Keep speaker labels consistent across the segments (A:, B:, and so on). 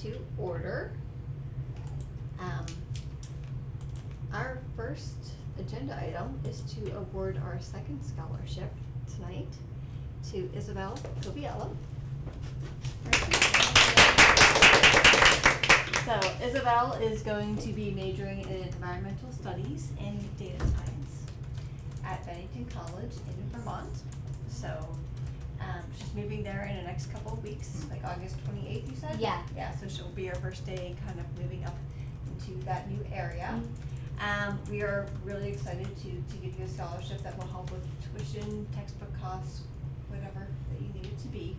A: to order. Our first agenda item is to award our second scholarship tonight to Isabel Coviello. So Isabel is going to be majoring in environmental studies and data science at Bennington College in Vermont. So she's moving there in the next couple of weeks, like August 28th, you said?
B: Yeah.
A: Yeah, so she'll be her first day kind of moving up into that new area. We are really excited to give you a scholarship that will help with tuition, textbook costs, whatever that you need it to be.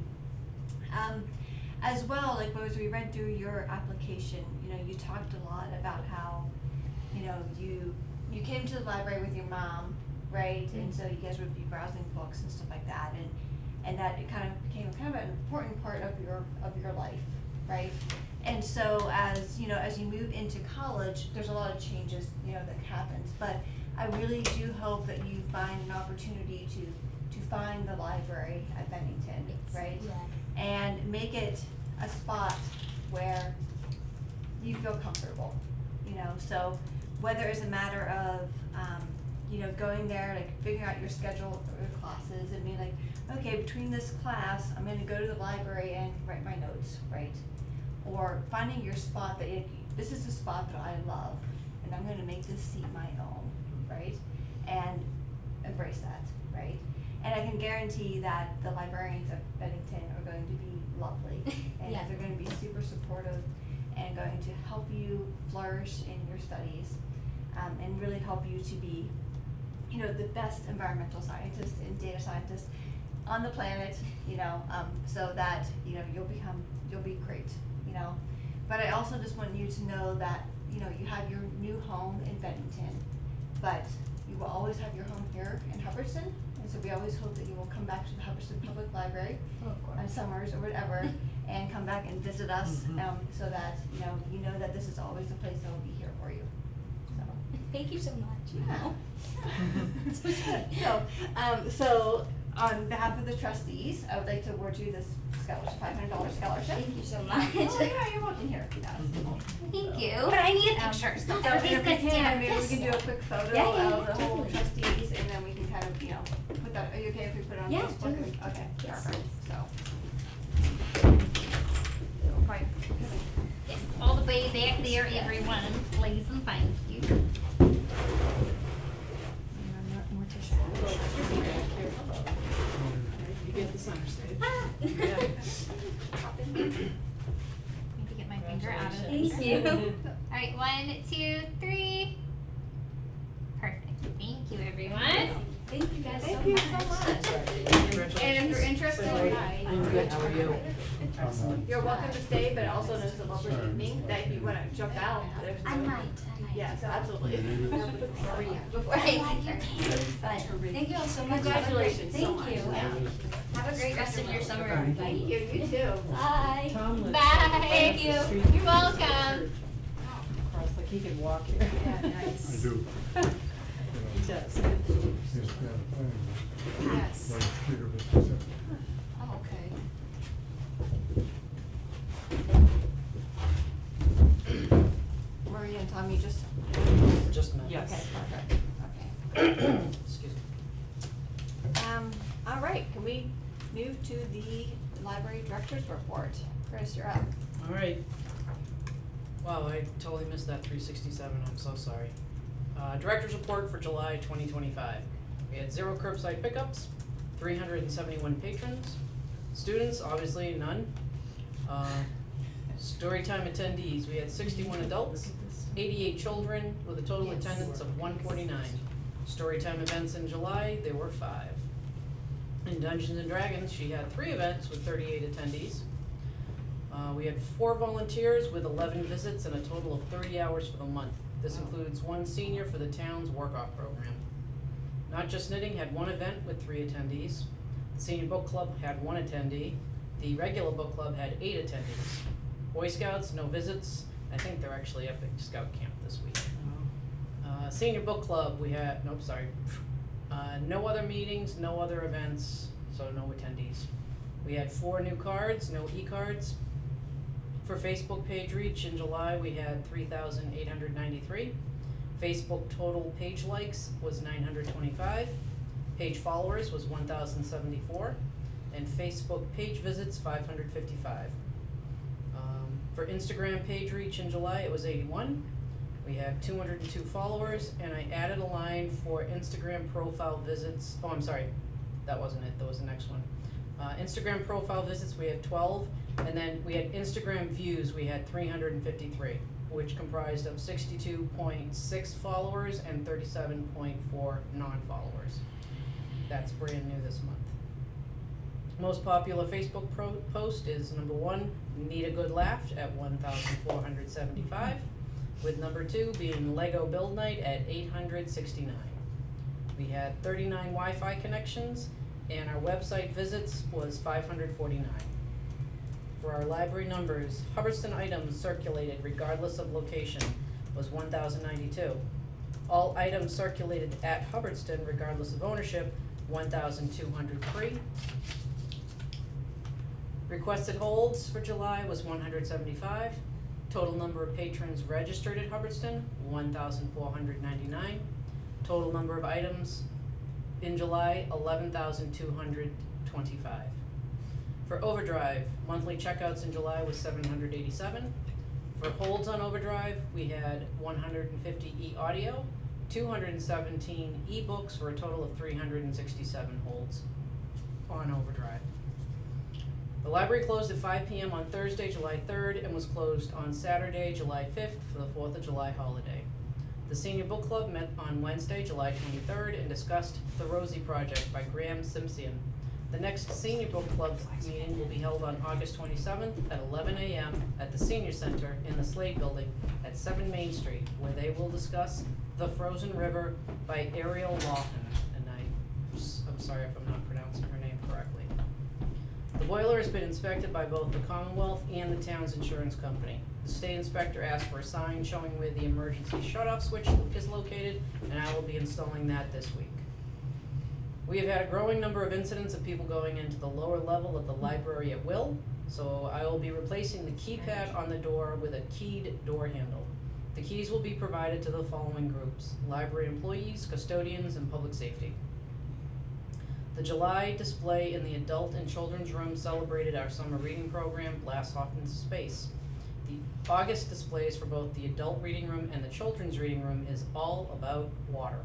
A: As well, like as we read through your application, you know, you talked a lot about how, you know, you came to the library with your mom, right? And so you guys would be browsing books and stuff like that, and that it kind of became kind of an important part of your life, right? And so as you know, as you move into college, there's a lot of changes, you know, that happens. But I really do hope that you find an opportunity to find the library at Bennington, right?
B: Yeah.
A: And make it a spot where you feel comfortable, you know. So whether it's a matter of you know, going there, like figuring out your schedule for your classes and being like, okay, between this class, I'm gonna go to the library and write my notes, right? Or finding your spot that this is a spot that I love, and I'm gonna make this seat my own, right? And embrace that, right? And I can guarantee that the librarians at Bennington are going to be lovely, and
B: Yeah.
A: they're going to be super supportive and going to help you flourish in your studies, and really help you to be, you know, the best environmental scientist and data scientist on the planet, you know, so that, you know, you'll be great, you know. But I also just want you to know that, you know, you have your new home in Bennington, but you will always have your home here in Hubbardston. And so we always hope that you will come back to the Hubbardston Public Library on summers or whatever, and come back and visit us, so that, you know that this is always the place that will be here for you. So.
B: Thank you so much.
A: Yeah. So on behalf of the trustees, I would like to award you this scholarship, $500 scholarship.
B: Thank you so much.
A: Oh, yeah, you're welcome here.
B: Thank you. But I need a picture, so
A: So
B: everybody's
A: if we
B: gonna
A: can,
B: stand
A: maybe we
B: this.
A: can do a quick photo
B: Yeah, yeah,
A: of the whole
B: definitely.
A: trustees, and then we can kind of, you know, put that, are you okay if we put it on
B: Yeah,
A: Facebook?
B: totally.
A: Okay,
B: Yes.
A: perfect, so. Right.
C: Yes, all the way back there, everyone, please and thank you.
A: More tissue.
D: You get the center stage.
C: Need to get my finger out of
B: Thank
C: this.
B: you.
C: Alright, 1, 2, 3. Perfect. Thank you, everyone.
B: Thank you guys
A: Thank you so much. And if you're interested,
D: I'm good, how are you?
A: you're welcome to stay, but also it's a lovely evening, that if you wanna jump out, there's no.
B: I might.
A: Yeah, so absolutely. Before
B: I'm glad you came. But thank you all so much.
A: Congratulations so much.
B: Thank you.
A: Yeah.
B: Have a great rest of your summer.
A: Thank you, you too.
B: Bye.
D: Tom lives
C: Bye.
B: Thank you.
C: You're welcome.
D: across, like he can walk here.
A: Yeah, nice.
E: I do.
D: He does.
A: Yes.
E: Yes.
A: Oh, okay. Maria and Tom, you just.
F: Just a minute.
D: Yes.
A: Okay, perfect, okay.
F: Excuse me.
A: All right, can we move to the library director's report? Chris, you're up.
F: All right. Wow, I totally missed that 367, I'm so sorry. Director's report for July 2025. We had 0 curbside pickups, 371 patrons. Students, obviously none. Storytime attendees, we had 61 adults, 88 children, with a total attendance of 149. Storytime events in July, there were 5. In Dungeons and Dragons, she had 3 events with 38 attendees. We had 4 volunteers with 11 visits and a total of 30 hours for the month. This includes 1 senior for the town's work-off program. Not Just Knitting had 1 event with 3 attendees. The Senior Book Club had 1 attendee. The regular book club had 8 attendees. Boy Scouts, no visits. I think they're actually up at Scout Camp this week. Senior Book Club, we had, nope, sorry. No other meetings, no other events, so no attendees. We had 4 new cards, no e-cards. For Facebook page reach in July, we had 3,893. Facebook total page likes was 925. Page followers was 1,074. And Facebook page visits, 555. For Instagram page reach in July, it was 81. We had 202 followers, and I added a line for Instagram profile visits. Oh, I'm sorry, that wasn't it, that was the next one. Instagram profile visits, we had 12, and then we had Instagram views, we had 353, which comprised of 62.6 followers and 37.4 non-followers. That's brand new this month. Most popular Facebook post is number 1, Need a Good Laugh at 1,475, with number 2 being Lego Build Night at 869. We had 39 Wi-Fi connections, and our website visits was 549. For our library numbers, Hubbardston items circulated regardless of location was 1,092. All items circulated at Hubbardston regardless of ownership, 1,203. Requested holds for July was 175. Total number of patrons registered at Hubbardston, 1,499. Total number of items in July, 11,225. For Overdrive, monthly checkouts in July was 787. For holds on Overdrive, we had 150 e-audio, 217 e-books for a total of 367 holds on Overdrive. The library closed at 5 p.m. on Thursday, July 3rd, and was closed on Saturday, July 5th for the 4th of July holiday. The Senior Book Club met on Wednesday, July 23rd, and discussed The Rosie Project by Graham Simpson. The next Senior Book Club meeting will be held on August 27th at 11 a.m. at the Senior Center in the Slade Building at 7 Main Street, where they will discuss The Frozen River by Ariel Lawton, and I'm sorry if I'm not pronouncing her name correctly. The boiler has been inspected by both the Commonwealth and the town's insurance company. The state inspector asked for a sign showing where the emergency shut-off switch is located, and I will be installing that this week. We have had a growing number of incidents of people going into the lower level of the library at will, so I will be replacing the keypad on the door with a keyed door handle. The keys will be provided to the following groups: library employees, custodians, and public safety. The July display in the adult and children's room celebrated our summer reading program, Blast Off into Space. The August displays for both the adult reading room and the children's reading room is all about water.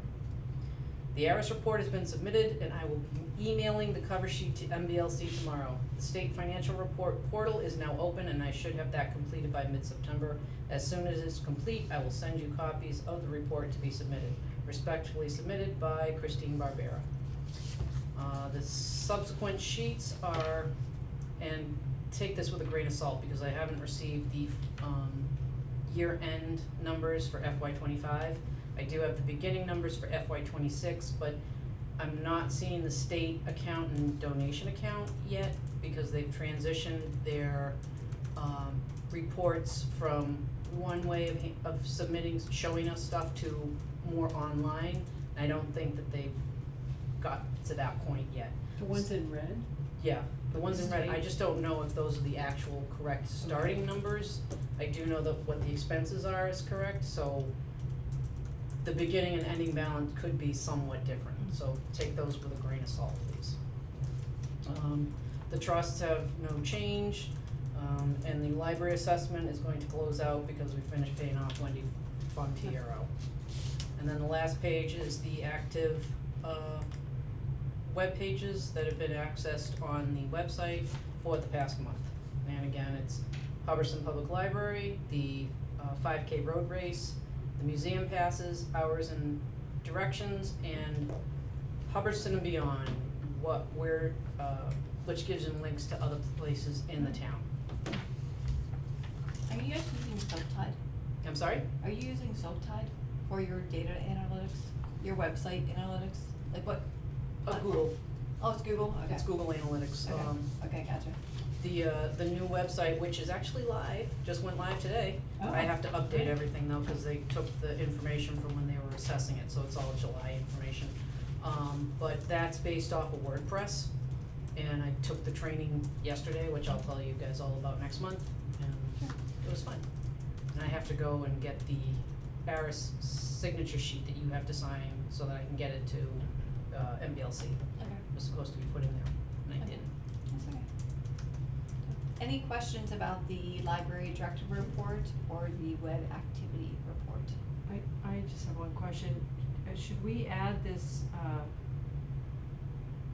F: The ARIS report has been submitted, and I will be emailing the cover sheet to MBLC tomorrow. The state financial report portal is now open, and I should have that completed by mid-September. As soon as it's complete, I will send you copies of the report to be submitted. Respectfully submitted by Christine Barbera. The subsequent sheets are, and take this with a grain of salt because I haven't received the year-end numbers for FY25. I do have the beginning numbers for FY26, but I'm not seeing the state account and donation account yet because they've transitioned their reports from one way of submitting, showing us stuff to more online. I don't think that they've got to that point yet.
D: The ones in red?
F: Yeah, the ones in red, I just don't know if those are the actual correct starting numbers. I do know that what the expenses are is correct, so the beginning and ending balance could be somewhat different, so take those with a grain of salt, please. The trusts have no change, and the library assessment is going to close out because we finished paying off Wendy Fontiero. And then the last page is the active web pages that have been accessed on the website for the past month. And again, it's Hubbardston Public Library, the 5K road race, the museum passes, hours and directions, and Hubbardston and Beyond, which gives them links to other places in the town.
E: Are you guys using Subtide?
F: I'm sorry?
E: Are you using Subtide for your data analytics, your website analytics? Like what?
F: Google.
E: Oh, it's Google? Okay.
F: It's Google Analytics.
E: Okay, okay, gotcha.
F: The new website, which is actually live, just went live today.
E: Oh,
F: I have to update
E: great.
F: everything though, cause they took the information from when they were assessing it, so it's all July information. But that's based off of WordPress, and I took the training yesterday, which I'll tell you guys all about next month. And It was fun. And I have to go and get the Barris signature sheet that you have to sign so that I can get it to MBLC.
E: Okay.
F: It was supposed to be put in there, and I
E: Okay.
F: didn't.
E: That's okay. Any questions about the library director report or the web activity report?
D: I just have one question. Should we add this,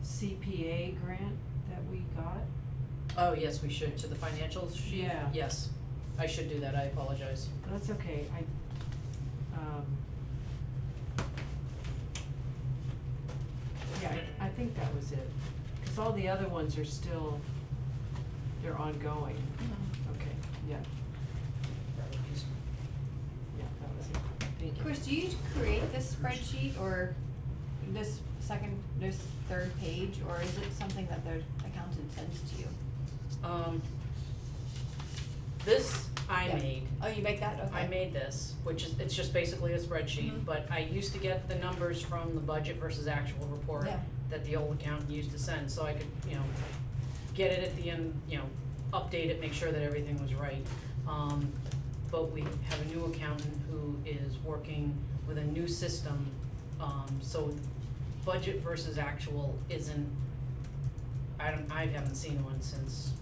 D: CPA grant that we got?
F: Oh, yes, we should, to the financial sheet?
D: Yeah.
F: Yes, I should do that, I apologize.
D: That's okay, yeah, I think that was it, cause all the other ones are still, they're ongoing. Okay, yeah, yeah, that was it, thank you.
E: Chris, do you create this spreadsheet or this third page, or is it something that the accountant sends to you?
F: This I
E: Yeah.
F: made.
E: Oh, you make that, okay.
F: I made this, which is, it's just basically a spreadsheet,
E: Mhm.
F: but I used to get the numbers from the budget versus actual report
E: Yeah.
F: that the old accountant used to send, so I could, get it at the end, update it, make sure that everything was right. But we have a new accountant who is working with a new system, so budget versus actual isn't, I haven't seen one since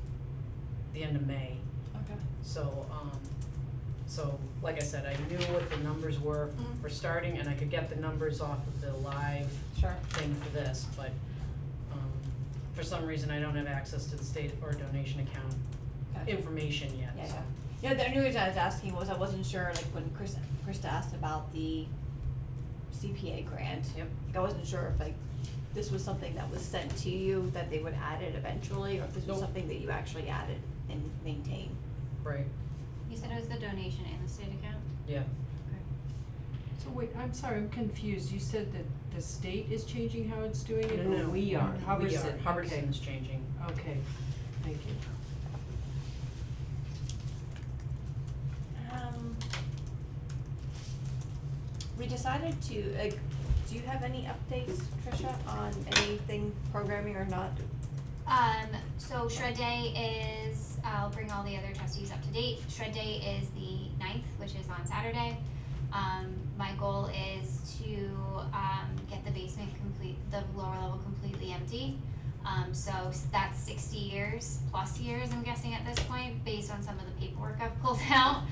F: the end of May.
E: Okay.
F: So, like I said, I knew what the numbers were
E: Mhm.
F: for starting, and I could get the numbers off of the live
E: Sure.
F: thing for this, but, for some reason, I don't have access to the state or donation account
E: Gotcha.
F: information yet,
E: Yeah,
F: so.
E: yeah. Yeah, the only reason I was asking was I wasn't sure, like, when Krista asked about the CPA grant.
F: Yep.
E: Like, I wasn't sure if, like, this was something that was sent to you, that they would add it eventually, or if this was
F: Nope.
E: something that you actually added and maintain.
F: Right,
B: You said it was the donation and the state account?
F: yeah.
D: So wait, I'm sorry, I'm confused, you said that the state is changing how it's doing it,
F: No,
D: or we are?
F: We
D: Hubbardston,
F: are,
D: okay.
F: Hubbardston's changing.
D: Okay, thank you.
E: We decided to, like, do you have any updates, Tricia, on anything programming or not?
B: So Shred Day is, I'll bring all the other trustees up to date. Shred Day is the 9th, which is on Saturday. My goal is to, get the basement the lower level completely empty. So that's 60 years, plus years, I'm guessing at this point, based on some of the paperwork I've pulled out.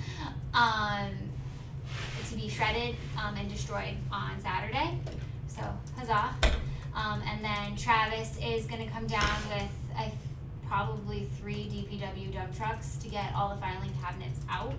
B: To be shredded, and destroyed on Saturday, so huzzah. And then Travis is gonna come down with, probably 3 DPW dump trucks to get all the filing cabinets out.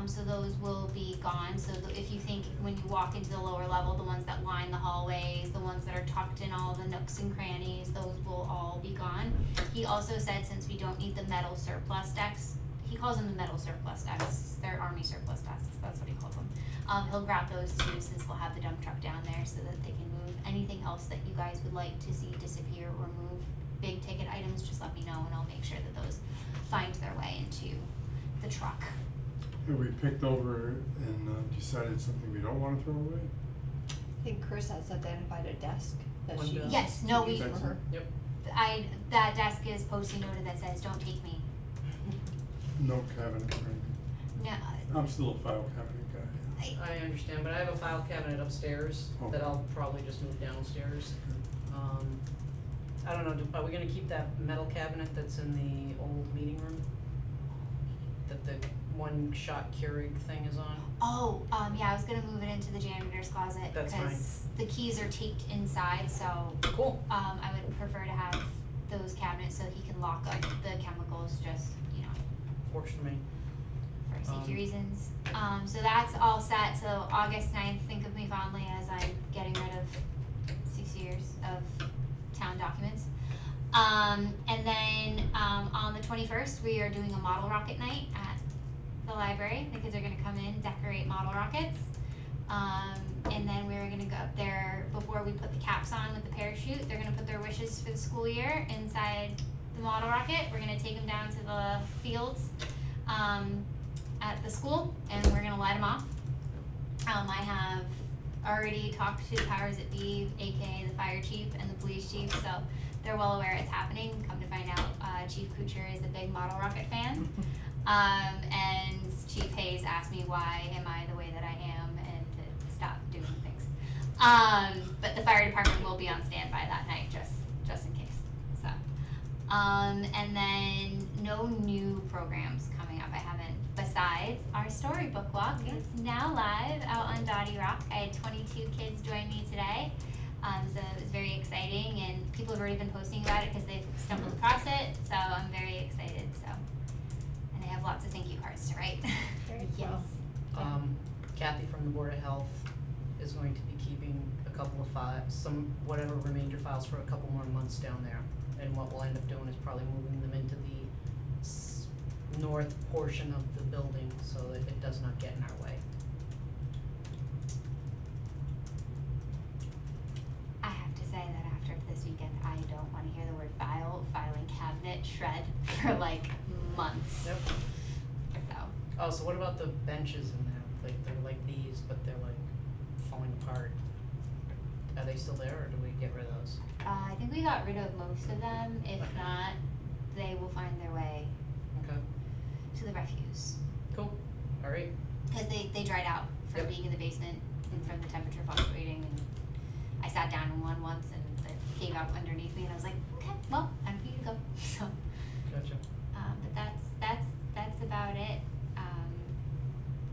B: So those will be gone, so if you think, when you walk into the lower level, the ones that line the hallways, the ones that are tucked in all the nooks and crannies, those will all be gone. He also said, since we don't need the metal surplus decks, he calls them the metal surplus decks, they're army surplus desks, that's what he calls them. He'll grab those too, since we'll have the dump truck down there, so that they can move anything else that you guys would like to see disappear or move. Big ticket items, just let me know and I'll make sure that those find their way into the truck.
G: Have we picked over and decided something we don't wanna throw away?
E: I think Chris has identified a desk that
F: One
E: she
F: desk.
B: Yes,
E: to
B: no,
E: use
B: we-
E: for her.
F: Yep.
B: That desk is post-it noted that says, "Don't take me."
G: No cabinet or anything?
B: No,
G: I'm still a file cabinet guy.
F: I understand, but I have a file cabinet upstairs that
G: Okay.
F: I'll probably just move downstairs. I don't know, are we gonna keep that metal cabinet that's in the old meeting room? That the one-shot Keurig thing is on?
B: oh, yeah, I was gonna move it into the janitor's closet,
F: That's fine.
B: because the keys are taped inside, so,
F: Cool.
B: I would prefer to have those cabinets so he can lock up the chemicals, just,
F: Works for me.
B: for safety
F: Um,
B: reasons. So that's all set, so August 9th, think of me fondly as I'm getting rid of 6 years of town documents. And then, on the 21st, we are doing a model rocket night at the library. The kids are gonna come in, decorate model rockets. And then we're gonna go up there, before we put the caps on with the parachute, they're gonna put their wishes for the school year inside the model rocket. We're gonna take them down to the fields, at the school, and we're gonna light them off. I have already talked to the powers that be, aka the fire chief and the police chief, so they're well aware it's happening. Come to find out, Chief Kuchar is a big model rocket fan. And Chief Hayes asked me why am I the way that I am and to stop doing things. But the fire department will be on standby that night, just in case. So, and then no new programs coming up. I haven't. Besides, our storybook walk is now live out on Dottie Rock. I had 22 kids join me today. So it was very exciting, and people have already been posting about it because they've stumbled across it. So I'm very excited. So, and I have lots of thank you cards to write.
E: Very
B: Yes.
E: well.
F: Kathy from the Board of Health is going to be keeping a couple of whatever remainder files for a couple more months down there. And what we'll end up doing is probably moving them into the north portion of the building so that it does not get in our way.
B: I have to say that after this weekend, I don't want to hear the word filing cabinet, shred for like months.
F: Yep.
B: So,
F: Oh, so what about the benches in there? Like, they're like these, but they're like falling apart. Are they still there, or do we get rid of those?
B: I think we got rid of most of them. If not, they will find their way
F: Okay,
B: to the refuse.
F: cool, alright.
B: Because they dried out from
F: Yep.
B: being in the basement and from the temperature fluctuating. And I sat down in one once and it came out underneath me and I was like, okay, well, time for you to go. So,
F: Gotcha.
B: but that's about it.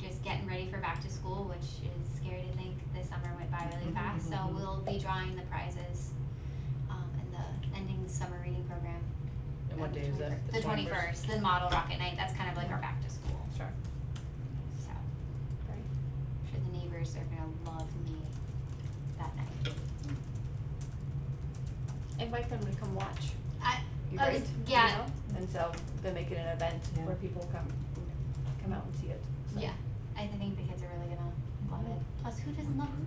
B: Just getting ready for back to school, which is scary to think this summer went by really fast. So we'll be drawing the prizes in the ending the summer reading program.
F: And what day is that?
B: The 21st, the model rocket night. That's kind of like our back to school.
F: Sure.
B: So,
E: Great.
B: I'm sure the neighbors are gonna love me that night.
E: Invite them to come watch. You
B: I was-
E: right?
B: yeah.
E: You know? And so they make it an event
D: Yeah.
E: where people come out and see it. So.
B: Yeah, I think the kids are really gonna love it. Plus, who doesn't love it?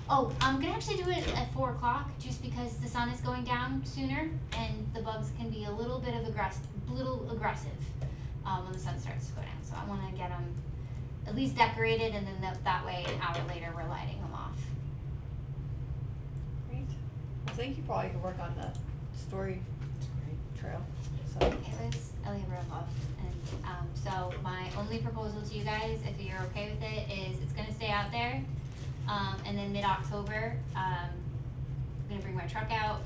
B: Oh, I'm gonna actually do it at 4 o'clock, just because the sun is going down sooner, and the bugs can be a little bit of aggressive, when the sun starts to go down. So I wanna get them at least decorated, and then that way, an hour later, we're lighting them off.
E: Great. Well, thank you for all your work on the story trail. So.
B: It was a labor of love, and so my only proposal to you guys, if you're okay with it, is it's gonna stay out there, and then mid-October, I'm gonna bring my truck out.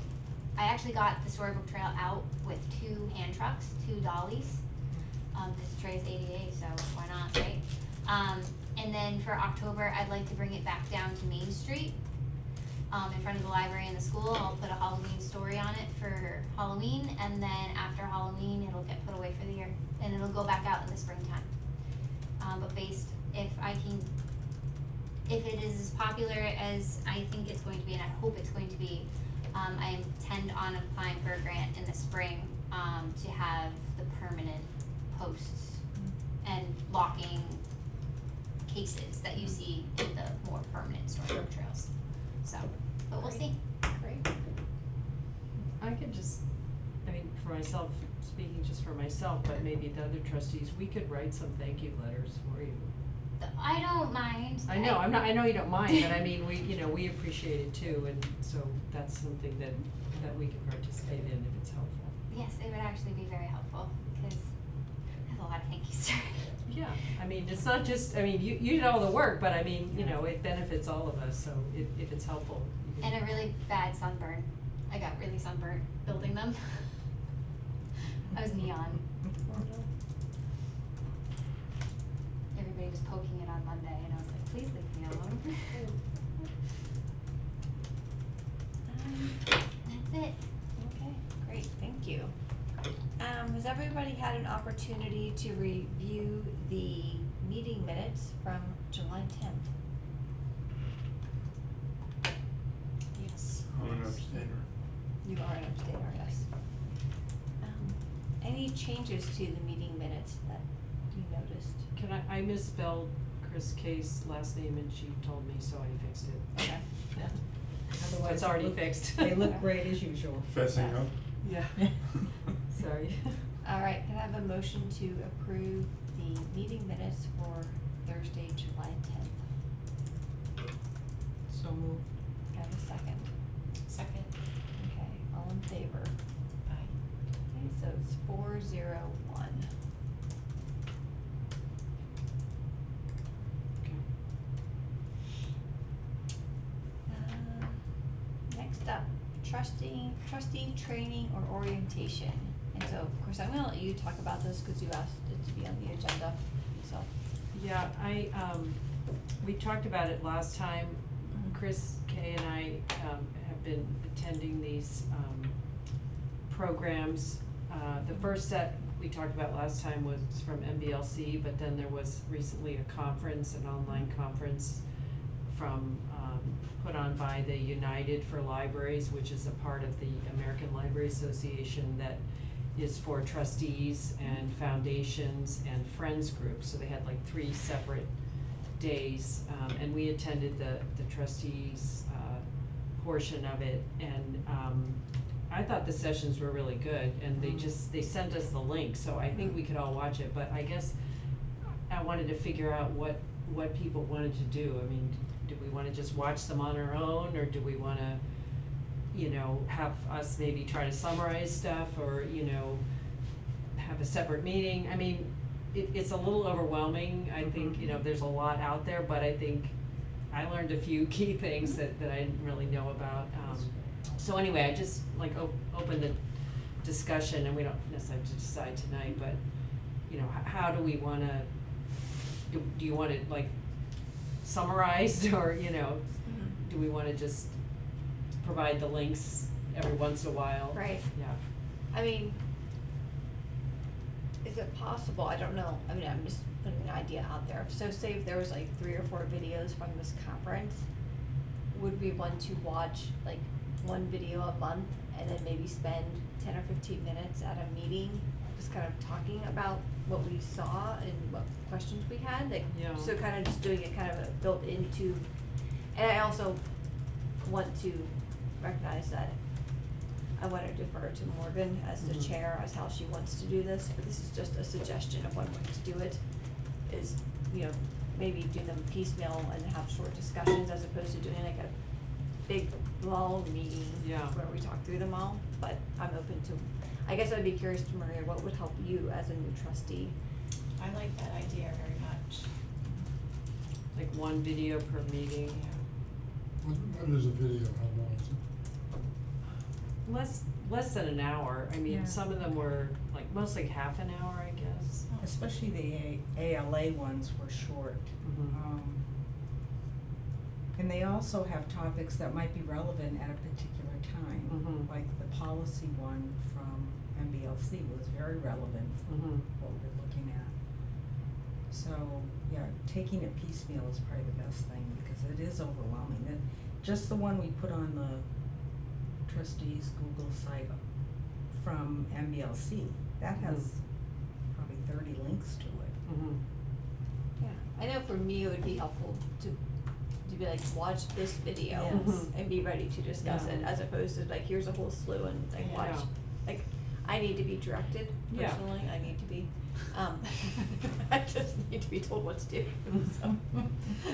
B: I actually got the storybook trail out with 2 hand trucks, 2 dollies, this tray's ADA, so why not, right? And then for October, I'd like to bring it back down to Main Street, in front of the library and the school. I'll put a Halloween story on it for Halloween, and then after Halloween, it'll get put away for the year, and it'll go back out in the springtime. But if it is as popular as I think it's going to be, and I hope it's going to be, I intend on applying for a grant in the spring, to have the permanent posts and locking cases that you see in the more permanent storybook trails. So, but we'll see.
E: Great.
D: I could just, I mean, for myself, speaking just for myself, but maybe the other trustees, we could write some thank you letters for you.
B: I don't mind.
D: I know, I know you don't mind, but I mean, we appreciate it too, and so that's something that we can participate in if it's helpful.
B: Yes, it would actually be very helpful, because I have a lot of thank yous to write.
D: Yeah, I mean, it's not just, I mean, you did all the work, but I mean, it benefits all of us, so if it's helpful. you can-
B: And a really bad sunburn. I got really sunburnt building them. I was neon. Everybody was poking it on Monday, and I was like, please leave me alone. That's it.
E: Okay, great, thank you. Has everybody had an opportunity to review the meeting minutes from July 10th? Yes.
G: I'm an abstainer.
E: You are an abstainer, yes. Any changes to the meeting minutes that you noticed?
D: I misspelled Chris K's last name and she told me, so I fixed it.
E: Okay.
D: So
H: Otherwise,
D: it's already fixed.
H: They look great as usual.
G: Fessing up.
D: Yeah. Sorry.
E: All right, can I have a motion to approve the meeting minutes for Thursday, July 10th?
H: So moved.
E: Can I have a second?
C: Second.
E: Okay, all in favor?
H: Aye.
E: Okay, so it's 401. trustee training or orientation. And so, of course, I'm gonna let you talk about this because you asked it to be on the agenda, so.
D: Yeah, we talked about it last time. Chris, Kay, and I, have been attending these, programs. The first set we talked about last time was from MBLC, but then there was recently a conference, an online conference from, put on by the United for Libraries, which is a part of the American Library Association that is for trustees and foundations and friends groups. So they had like 3 separate days, and we attended the trustees, portion of it, and, I thought the sessions were really good, and they sent us the link, so I think we could all watch it, but I guess I wanted to figure out what people wanted to do. I mean, do we wanna just watch them on our own, or do we wanna, have us maybe try to summarize stuff, or, have a separate meeting? I mean, it's a little overwhelming. I think, there's a lot out there, but I think I learned a few key things that I didn't really know about. So anyway, I just opened the discussion, and we don't necessarily have to decide tonight, but, how do we wanna, do you want it summarized, or, do we wanna just provide the links every once in a while?
E: Right.
D: Yeah.
E: I mean, is it possible, I don't know, I mean, I'm just putting an idea out there. So say if there was 3 or 4 videos from this conference, would we want to watch 1 video a month and then maybe spend 10 or 15 minutes at a meeting just kind of talking about what we saw and what questions we had?
D: Yeah.
E: So kind of just doing it kind of built into, and I also want to recognize that I want to defer to Morgan as the chair, as how she wants to do this, but this is just a suggestion of one way to do it, is, maybe do them piecemeal and have short discussions as opposed to doing a big, long meeting
D: Yeah.
E: where we talk through them all, but I'm open to, I guess I'd be curious to Maria, what would help you as a new trustee?
I: I like that idea very much.
D: 1 video per meeting.
G: What is a video, how long is it?
D: Less than an hour. I mean,
H: Yeah.
D: some of them were mostly half an hour, I guess.
H: Especially the ALA ones were short.
D: Mhm.
H: And they also have topics that might be relevant at a particular time.
D: Mhm.
H: Like the policy one from MBLC was very relevant for
D: Mhm.
H: what we're looking at. So, yeah, taking it piecemeal is probably the best thing, because it is overwhelming. Just the one we put on the trustees Google site from MBLC, that has probably 30 links to it.
D: Mhm.
E: Yeah, I know for me, it would be helpful to be watch this video
H: Yes.
E: and be ready to discuss it,
D: Yeah.
E: as opposed to here's a whole slew and watch.
D: Yeah.
E: I need to be directed
D: Yeah.
E: personally, I need to be, I just need to be told what to do, so.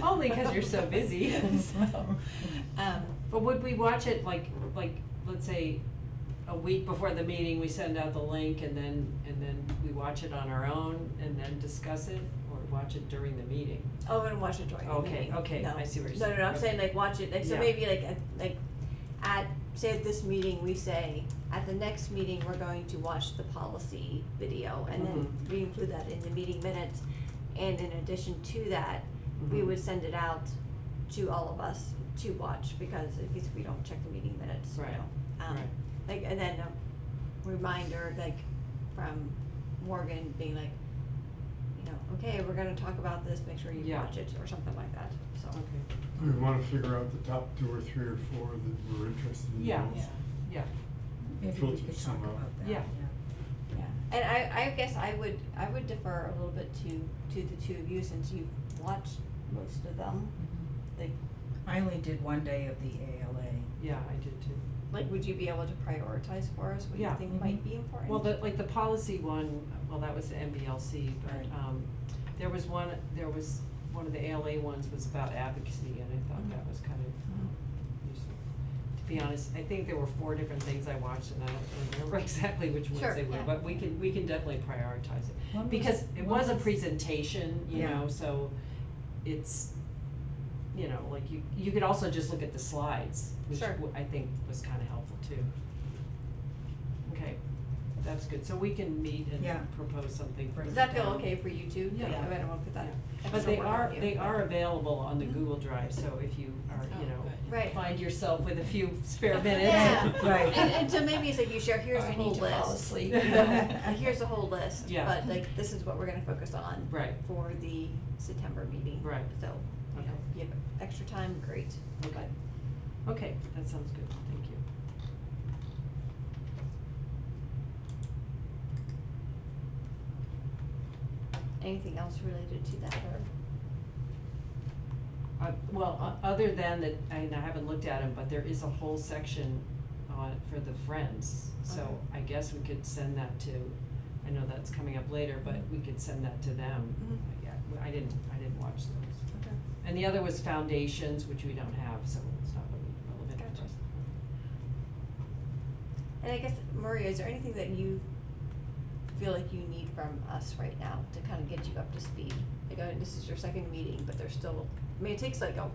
D: Only 'cause you're so busy.
E: So,
D: But would we watch it let's say a week before the meeting, we send out the link, and then we watch it on our own and then discuss it, or watch it during the meeting?
E: Oh, I'm gonna watch it during the
D: Okay,
E: meeting.
D: okay,
E: No.
D: I see what you're
E: No,
D: saying.
E: I'm saying
D: Okay.
E: watch it, so
D: Yeah.
E: maybe at, say at this meeting, we say, at the next meeting, we're going to watch the policy video, and then
D: Mhm.
E: we include that in the meeting minutes. And in addition to that, we
D: Mhm.
E: would send it out to all of us to watch, because in case we don't check the meeting minutes,
D: Right, right.
E: And then a reminder, from Morgan being okay, we're gonna talk about this, make sure you
D: Yeah.
E: watch it, or something like that, so.
D: Okay.
G: We wanna figure out the top 2 or 3 or 4 that we're interested in.
D: Yeah.
G: most.
D: Yeah.
H: Maybe we
G: Filter
H: could talk
G: some out.
H: about that,
D: Yeah.
E: Yeah, and I guess I would defer a little bit to the 2 of you, since you've watched most of them.
H: I only did 1 day of the ALA.
D: Yeah, I did too.
E: Would you be able to prioritize for us what you
D: Yeah.
E: think might be important?
D: Well, the policy one, that was the MBLC, but,
H: Right.
D: there was one of the ALA ones was about advocacy, and I thought that was kind of useful. To be honest, I think there were 4 different things I watched, and I don't remember exactly which ones
E: Sure,
D: they were,
E: yeah.
D: but we can definitely prioritize it.
H: One was-
D: Because it
H: one
D: was a
H: was-
D: presentation,
H: Yeah.
D: so it's, you know, like you could also just look at the slides, which
E: Sure.
D: I think was kinda helpful too. Okay, that's good, so we can meet
H: Yeah.
D: and propose something for
E: Does
D: the
E: that feel
D: town.
E: okay for you too?
D: Yeah.
E: I don't wanna put that
D: But
E: extra
D: they
E: work
D: are,
E: on you.
D: they are available on the
E: Mhm.
D: Google Drive, so if you are, you
I: Oh,
D: know,
I: good.
E: Right.
D: find yourself with a few spare minutes.
E: Yeah.
H: Right.
E: And so maybe it's like you share, here's
I: Or
E: the
I: I
E: whole
I: need
E: list.
I: to fall asleep.
E: You know, here's the whole list,
D: Yeah.
E: but like, this is what we're gonna focus on.
D: Right.
E: For the September meeting.
D: Right.
E: So, you know,
D: Okay.
E: if you have extra time, great.
D: Okay. Okay, that sounds good, thank you.
E: Anything else related to that or?
D: Other than that, I haven't looked at them, but there is a whole section on it for the Friends, so
E: Okay.
D: I guess we could send that to, I know that's coming up later, but we could send that to them.
E: Mhm.
D: Yeah, I didn't watch those.
E: Okay.
D: And the other was foundations, which we don't have, so it's not really relevant for
E: Gotcha.
D: us.
E: And I guess, Maria, is there anything that you feel like you need from us right now to kind of get you up to speed? Like, this is your second meeting, but there's still, I mean, it takes like I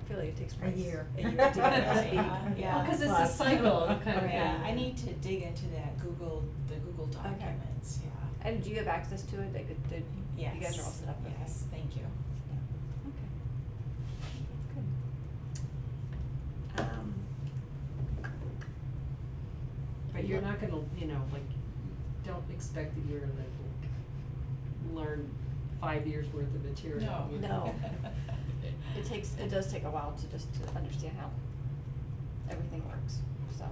E: feel like it takes
H: A
E: place-
H: year.
E: A year to get up to
I: Yeah,
E: speed.
I: yeah.
D: Well, 'cause it's a
H: Plus.
D: cycle kind of
I: Yeah,
D: thing.
I: I need to dig into that the Google documents, yeah.
E: And do you have access to it? Like, did,
I: Yes.
E: you guys are all set up? Okay.
I: Yes, thank you.
E: Okay. Good.
D: But you're not gonna, you know, like, don't expect that you're like, learn 5 years worth of material. you know.
E: No. It does take a while to understand how everything works, so.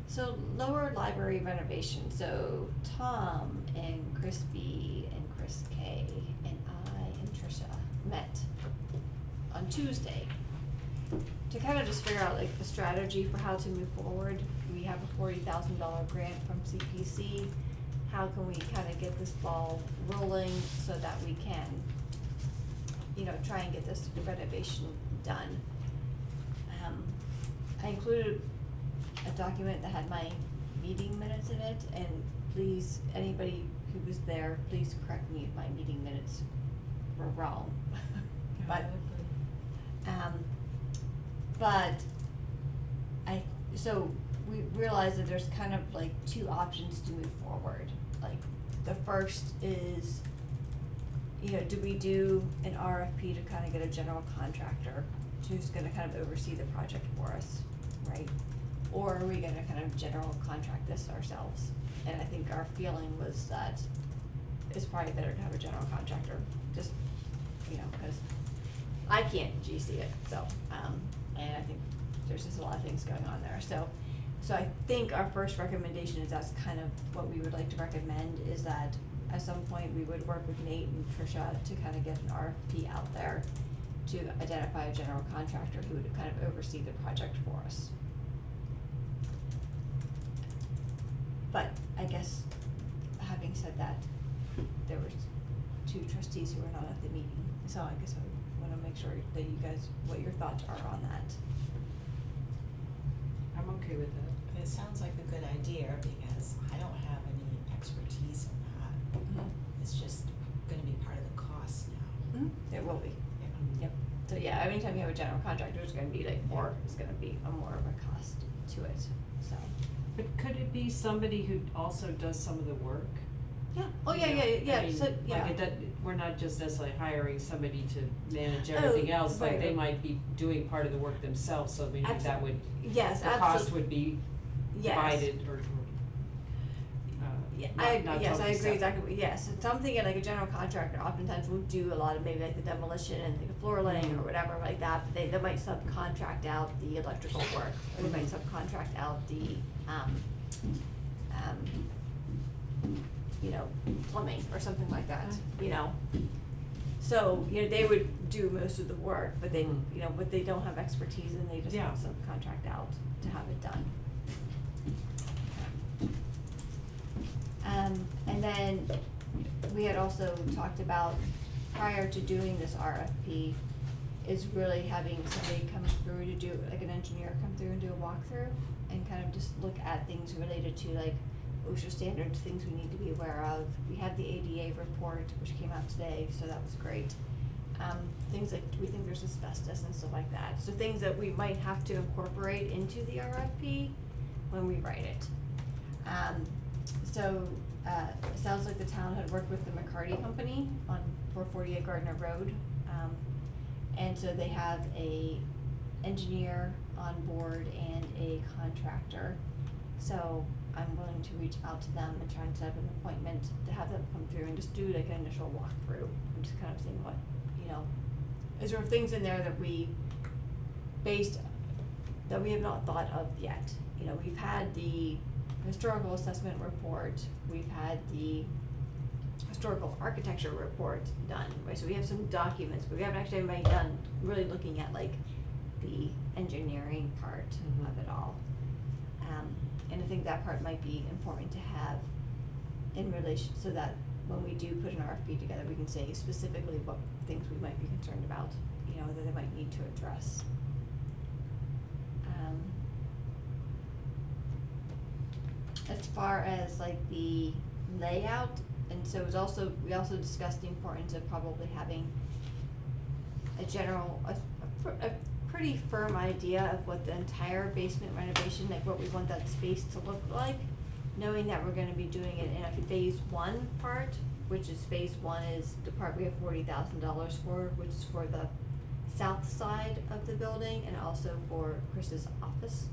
E: So lower library renovation, so Tom and Chris B and Chris K and I and Tricia met on Tuesday to kind of just figure out like the strategy for how to move forward. We have a $40,000 grant from CPC. How can we kind of get this ball rolling so that we can, you know, try and get this renovation done? I included a document that had my meeting minutes in it, and please, anybody who was there, please correct me if my meeting minutes were wrong. But so we realized that there's kind of like two options to move forward. Like, the first is, you know, do we do an RFP to kind of get a general contractor who's gonna kind of oversee the project for us, right? Or are we gonna kind of general contract this ourselves? And I think our feeling was that it's probably better to have a general contractor, just, you know, cause I can't GC it, so, and I think there's just a lot of things going on there, so I think our first recommendation is that's kind of what we would like to recommend, is that at some point we would work with Nate and Tricia to kind of get an RFP out there to identify a general contractor who would kind of oversee the project for us. But I guess, having said that, there was 2 trustees who were not at the meeting, so I guess I wanna make sure that you guys, what your thoughts are on that.
D: I'm okay with that.
I: It sounds like a good idea, because I don't have any expertise in that. It's just gonna be part of the cost now.
E: There will be.
I: Yeah.
E: Yep. So yeah, anytime you have a general contractor, it's gonna be like more, it's gonna be a more of a cost to it, so.
D: But could it be somebody who also does some of the work?
E: Yeah, oh, yeah,
D: You know,
E: yeah,
D: I mean,
E: so, yeah.
D: Like, we're not just necessarily hiring somebody to manage
E: Oh,
D: everything else, like,
E: right,
D: they
E: right.
D: might be doing part of the work themselves, so maybe that would,
E: Yes,
D: the cost would be
E: Yes.
D: divided or,
E: Yeah,
D: not
E: yes, I
D: totally
E: agree
D: separate.
E: exactly, yes, so I'm thinking like a general contractor oftentimes will do a lot of maybe like the demolition and the floor laying or whatever like that, but they might subcontract out the electrical work, or they might subcontract out the, you know, plumbing or something like that, you know? So, you know, they would do most of the work, but they,
D: Mhm.
E: you know, what they don't have expertise in, they just
D: Yeah.
E: subcontract out to have it done. And then we had also talked about, prior to doing this RFP, is really having somebody come through to do, like an engineer come through and do a walkthrough and kind of just look at things related to like OSHA standards, things we need to be aware of. We have the ADA report, which came out today, so that was great. Things like, we think there's asbestos and stuff like that. So things that we might have to incorporate into the RFP when we write it. It sounds like the town had worked with the McCarty Company for 48 Gardner Road. And so they have a engineer on board and a contractor. So I'm willing to reach out to them and try and set up an appointment to have them come through and just do like an initial walkthrough. I'm just kind of seeing what, is there things in there that we have not thought of yet. We've had the historical assessment report, we've had the historical architecture report done, right? So we have some documents, but we haven't actually done really looking at like the engineering part of it all. And I think that part might be important to have in relation, so that when we do put an RFP together, we can say specifically what things we might be concerned about, that they might need to address. As far as like the layout, and so we also discussed the importance of probably having a pretty firm idea of what the entire basement renovation, like what we want that space to look like, knowing that we're gonna be doing it in a phase one part, which is phase one is the part we have $40,000 for, which is for the south side of the building and also for Chris's office.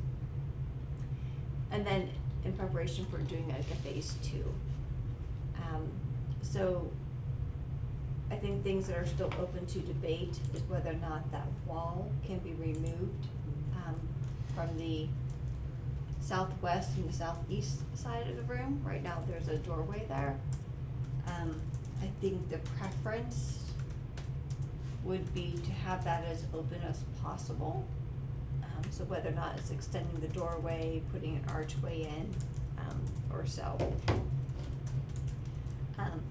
E: And then in preparation for doing like a phase two. So I think things that are still open to debate is whether or not that wall can be removed from the southwest and the southeast side of the room. Right now there's a doorway there. I think the preference would be to have that as open as possible. So whether or not it's extending the doorway, putting an archway in, or so.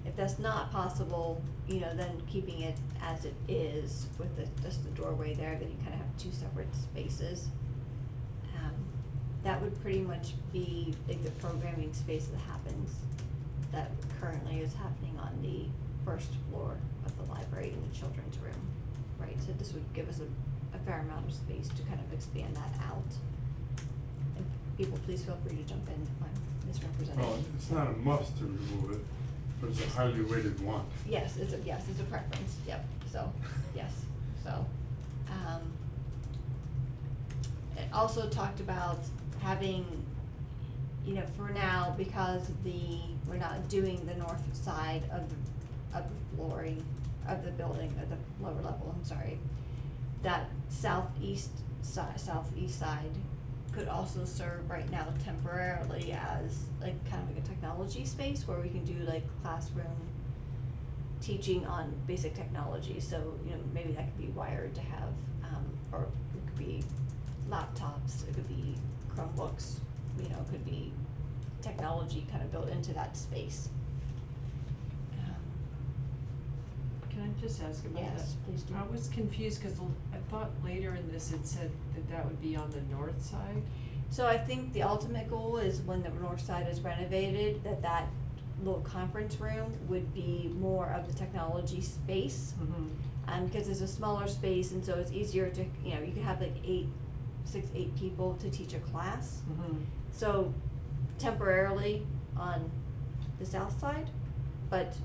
E: If that's not possible, then keeping it as it is with just the doorway there, then you kind of have two separate spaces. That would pretty much be like the programming space that currently is happening on the first floor of the library in the children's room, right? So this would give us a fair amount of space to kind of expand that out. And people, please feel free to jump in if I'm misrepresenting.
G: Well, it's not a must to remove it, but it's a highly rated want.
E: Yes, it's a preference, yep, so, yes, so, it also talked about having, for now, because we're not doing the north side of the flooring of the building, at the lower level, I'm sorry, that southeast side could also serve right now temporarily as like kind of like a technology space where we can do like classroom teaching on basic technology. So, maybe that could be wired to have, or it could be laptops, it could be Chromebooks, it could be technology kind of built into that space.
D: Can I just ask about that?
E: Yes, please do.
D: I was confused because I thought later in this it said that would be on the north side.
E: So I think the ultimate goal is when the north side is renovated, that little conference room would be more of the technology space.
D: Mm-hmm.
E: Because it's a smaller space, and so it's easier to, you could have like 8 people to teach a class.
D: Mm-hmm.
E: So temporarily on the south side, but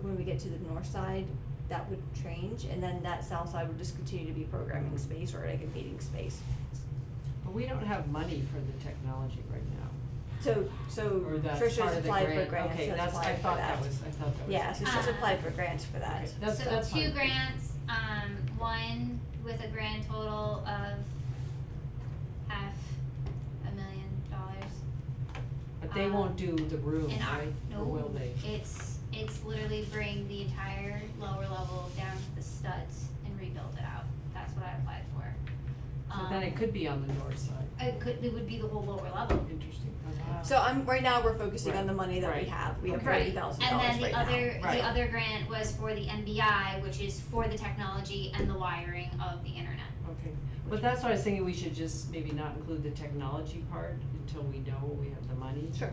E: when we get to the north side, that would change, and then that south side would just continue to be programming space or like a meeting space.
D: But we don't have money for the technology right now.
E: So
D: Or that's
E: Trisha's
D: part of the
E: applied for
D: grant.
E: grants,
D: Okay,
E: that's
D: I
E: applied for
D: thought
E: that.
D: that was.
E: Yeah, so she's applied for grants for that.
D: Okay, that's
B: So two
D: fine.
B: grants, one with a grand total of $500,000.
D: But they won't do the room,
B: And
D: right? Or will they?
B: It's literally bring the entire lower level down to the studs and rebuild it out. That's what I applied for.
D: So then it could be on the north side.
B: It would be the whole lower level.
D: Interesting. Okay.
E: So right now we're focusing on
D: Right,
E: the money that we
D: right.
E: have. We have
B: Right,
E: $30,000
B: and then
E: right now.
D: Right.
B: the other grant was for the MBI, which is for the technology and the wiring of the internet.
D: Okay, but that's why I was thinking we should just maybe not include the technology part until we know we have the money.
E: Sure.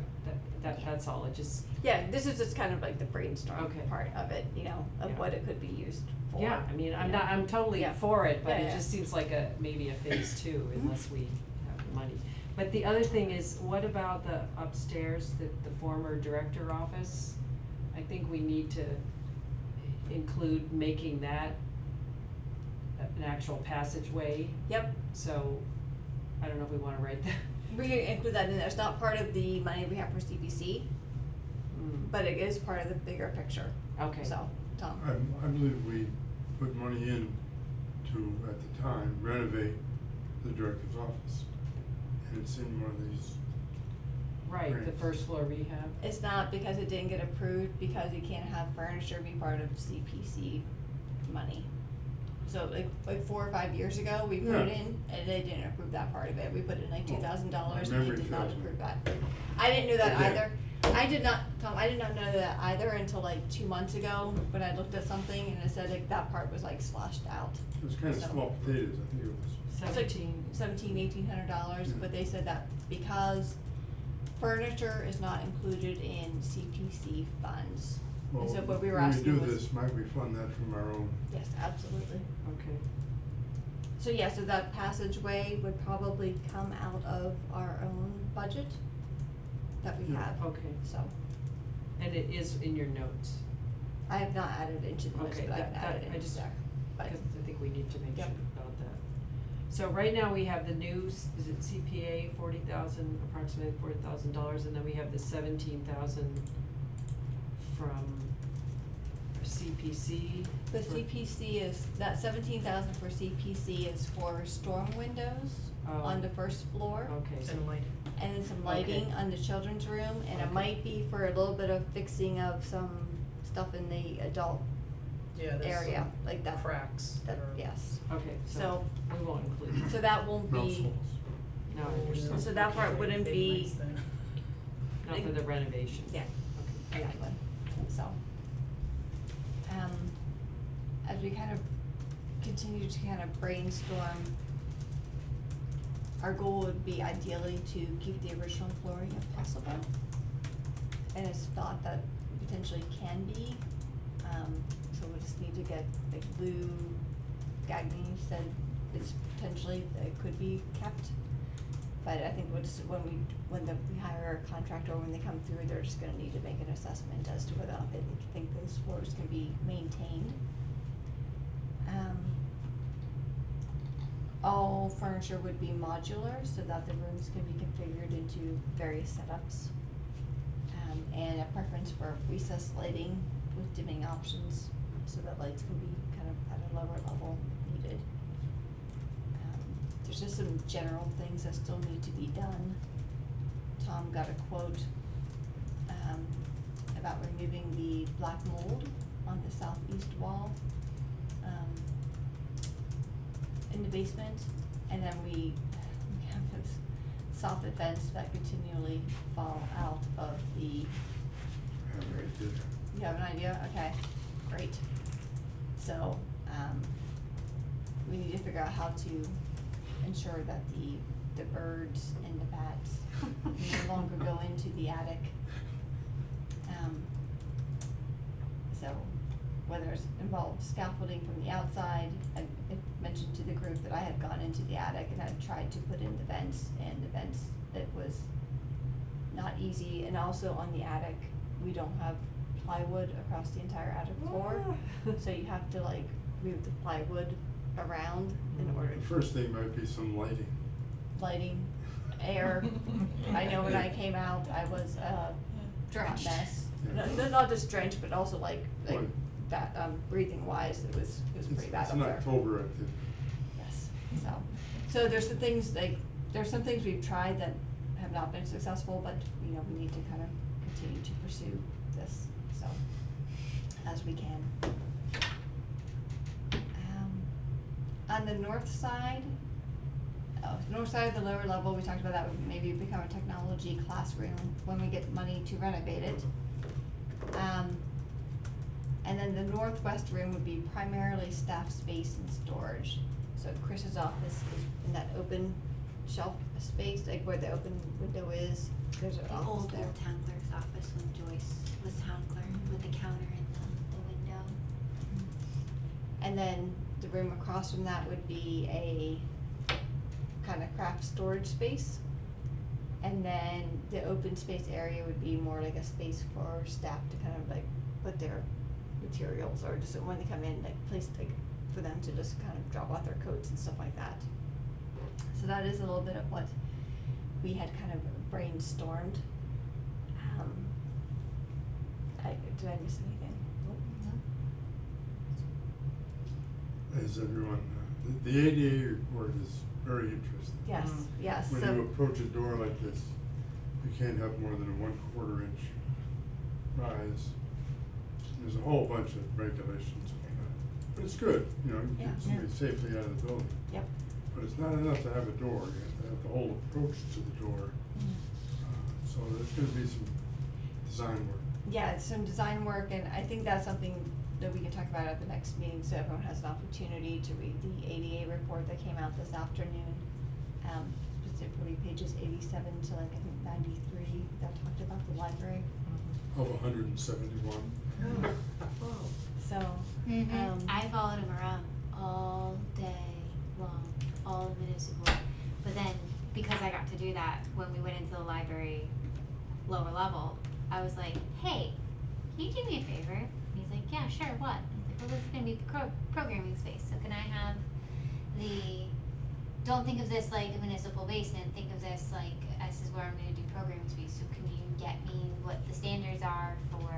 D: That's all, it just,
E: Yeah, this is just kind of like the brainstorm
D: Okay.
E: part of it, you know, of
D: Yeah.
E: what it could be used for.
D: yeah, I mean, I'm
E: you know?
D: not, I'm totally
E: Yeah.
D: for it, but
E: Yeah,
D: it
E: yeah.
D: just seems like maybe a phase two
E: Mhm.
D: unless we have the money. But the other thing is, what about the upstairs, the former director office? I think we need to include making that an actual passageway,
E: Yep,
D: so I don't know if we wanna write that.
E: we can include that in there, it's not part of the money we have for CPC,
D: Mm,
E: but it is part of the bigger picture,
D: okay.
E: so, Tom.
G: I believe we put money in to, at the time, renovate the director's office. And it's in one of these,
D: Right, the
G: grants.
D: first floor rehab.
E: It's not because it didn't get approved, because you can't have furniture be part of CPC money. So like 4 or 5 years ago, we put it
G: Yeah.
E: in, and they didn't approve that part of it, we put in like
G: Oh,
E: $2,000
G: my
E: and they
G: memory
E: did not
G: fails me.
E: approve that. I didn't know that
G: Okay.
E: either, I did not, Tom, I did not know that either until like 2 months ago, when I looked at something and it said like that part was like slashed out.
G: it was kind of
E: So-
G: small potatoes, I think it was.
E: It's like
D: $17.
E: $1,800,
G: Yeah.
E: but they said that because furniture is not included in CPC funds. And so what we were asking
G: When we do
E: was-
G: this, might we fund that from our own?
E: Yes, absolutely.
D: Okay,
E: So yeah, so that passageway would probably come out of our own budget that we
G: Yeah.
E: have,
D: okay,
E: so.
D: and it is in your notes,
E: I have not added into the list,
D: Okay,
E: but I have
D: that-
E: added
D: I
E: into
D: just-
E: there, but,
D: because I think we need to make sure
E: Yep.
D: about that. So right now we have the new, is it CPA, approximately $40,000, and then we have the 17,000 from CPC.
E: the
D: for-
E: CPC is, that 17,000 for CPC is for storm windows
D: Oh.
E: on the first floor.
D: Okay, so,
F: And lighting.
E: And then some lighting
D: Okay.
E: on the children's room, and it
D: Okay.
E: might be for a little bit of fixing of some stuff in the adult
F: Yeah, there's
E: area,
F: some
E: like that,
F: cracks
E: that,
F: or-
E: yes.
D: okay, so
E: So,
D: we won't include that.
E: so that won't
G: Mouth
E: be,
G: falls.
D: No, I understand.
E: So that part wouldn't be-
D: Not for the renovation.
E: yeah,
D: Okay, thank you.
E: exactly, so. As we kind of continue to kind of brainstorm, our goal would be ideally to keep the original flooring if possible. And it's thought that potentially can be, so we'll just need to get, like Lou Gagny said it's potentially, that it could be kept. But I think we'll just, when we hire a contractor, when they come through, they're just gonna need to make an assessment as to whether or not they think those floors can be maintained. All furniture would be modular, so that the rooms can be configured into various setups. And a preference for recessed lighting with dimming options, so that lights can be kind of at a lower level if needed. There's just some general things that still need to be done. Tom got a quote, about removing the black mold on the southeast wall, in the basement. And then we have this soffit vents that continually fall out of the,
G: Yeah, right there.
E: you have an idea? Okay, great. So, we need to figure out how to ensure that the birds and the bats no longer go into the attic. So, whether it's involved scaffolding from the outside, I mentioned to the group that I had gone into the attic and had tried to put in the vents, and the vents, it was not easy, and also on the attic, we don't have plywood across the entire attic floor, so you have to like move the plywood around in order
G: The
E: to
G: first thing might be some lighting.
E: lighting, air. I know when I came out, I was a hot
C: Drenched.
E: mess.
G: Yeah.
E: No, not just drenched, but also like
G: Right.
E: that, breathing wise, it was pretty bad
G: It's
E: up
G: in
E: there.
G: October, I think.
E: Yes, so there's some things like, there's some things we've tried that have not been successful, but, you know, we need to kind of continue to pursue this, so, as we can. On the north side of the lower level, we talked about that would maybe become a technology classroom when we get money to renovate it. And then the northwest room would be primarily staff space and storage. So Chris's office is in that open shelf space, like where the open window is, there's an
B: The
E: office
B: old
E: there.
B: town clerk's office when Joyce was town clerk with the counter and the window.
E: And then the room across from that would be a kind of craft storage space. And then the open space area would be more like a space for staff to kind of like put their materials, or just when they come in, like place like for them to just kind of drop off their coats and stuff like that. So that is a little bit of what we had kind of brainstormed. Did I miss anything?
G: As everyone, the ADA report is very interesting.
E: Yes, yes,
G: When
E: so.
G: you approach a door like this, you can't have more than a 1/4 inch rise. There's a whole bunch of regulations on that. But it's good, you know, you
E: Yeah.
G: keep somebody safely out of the building.
E: Yep.
G: But it's not enough to have a door, you have to have the whole approach to the door. So there's gonna be some design work.
E: Yeah, it's some design work, and I think that's something that we can talk about at the next meeting, so everyone has an opportunity to read the ADA report that came out this afternoon. Specifically pages 87 to like, I think 93, that talked about the library,
G: Of 171.
E: so,
B: I followed him around all day long, all of municipal. But then, because I got to do that when we went into the library lower level, I was like, hey, can you do me a favor? And he's like, yeah, sure, what? I was like, well, this is gonna be programming space, so can I have don't think of this like a municipal basement, think of this like, this is where I'm gonna do programming space, so can you get me what the standards are for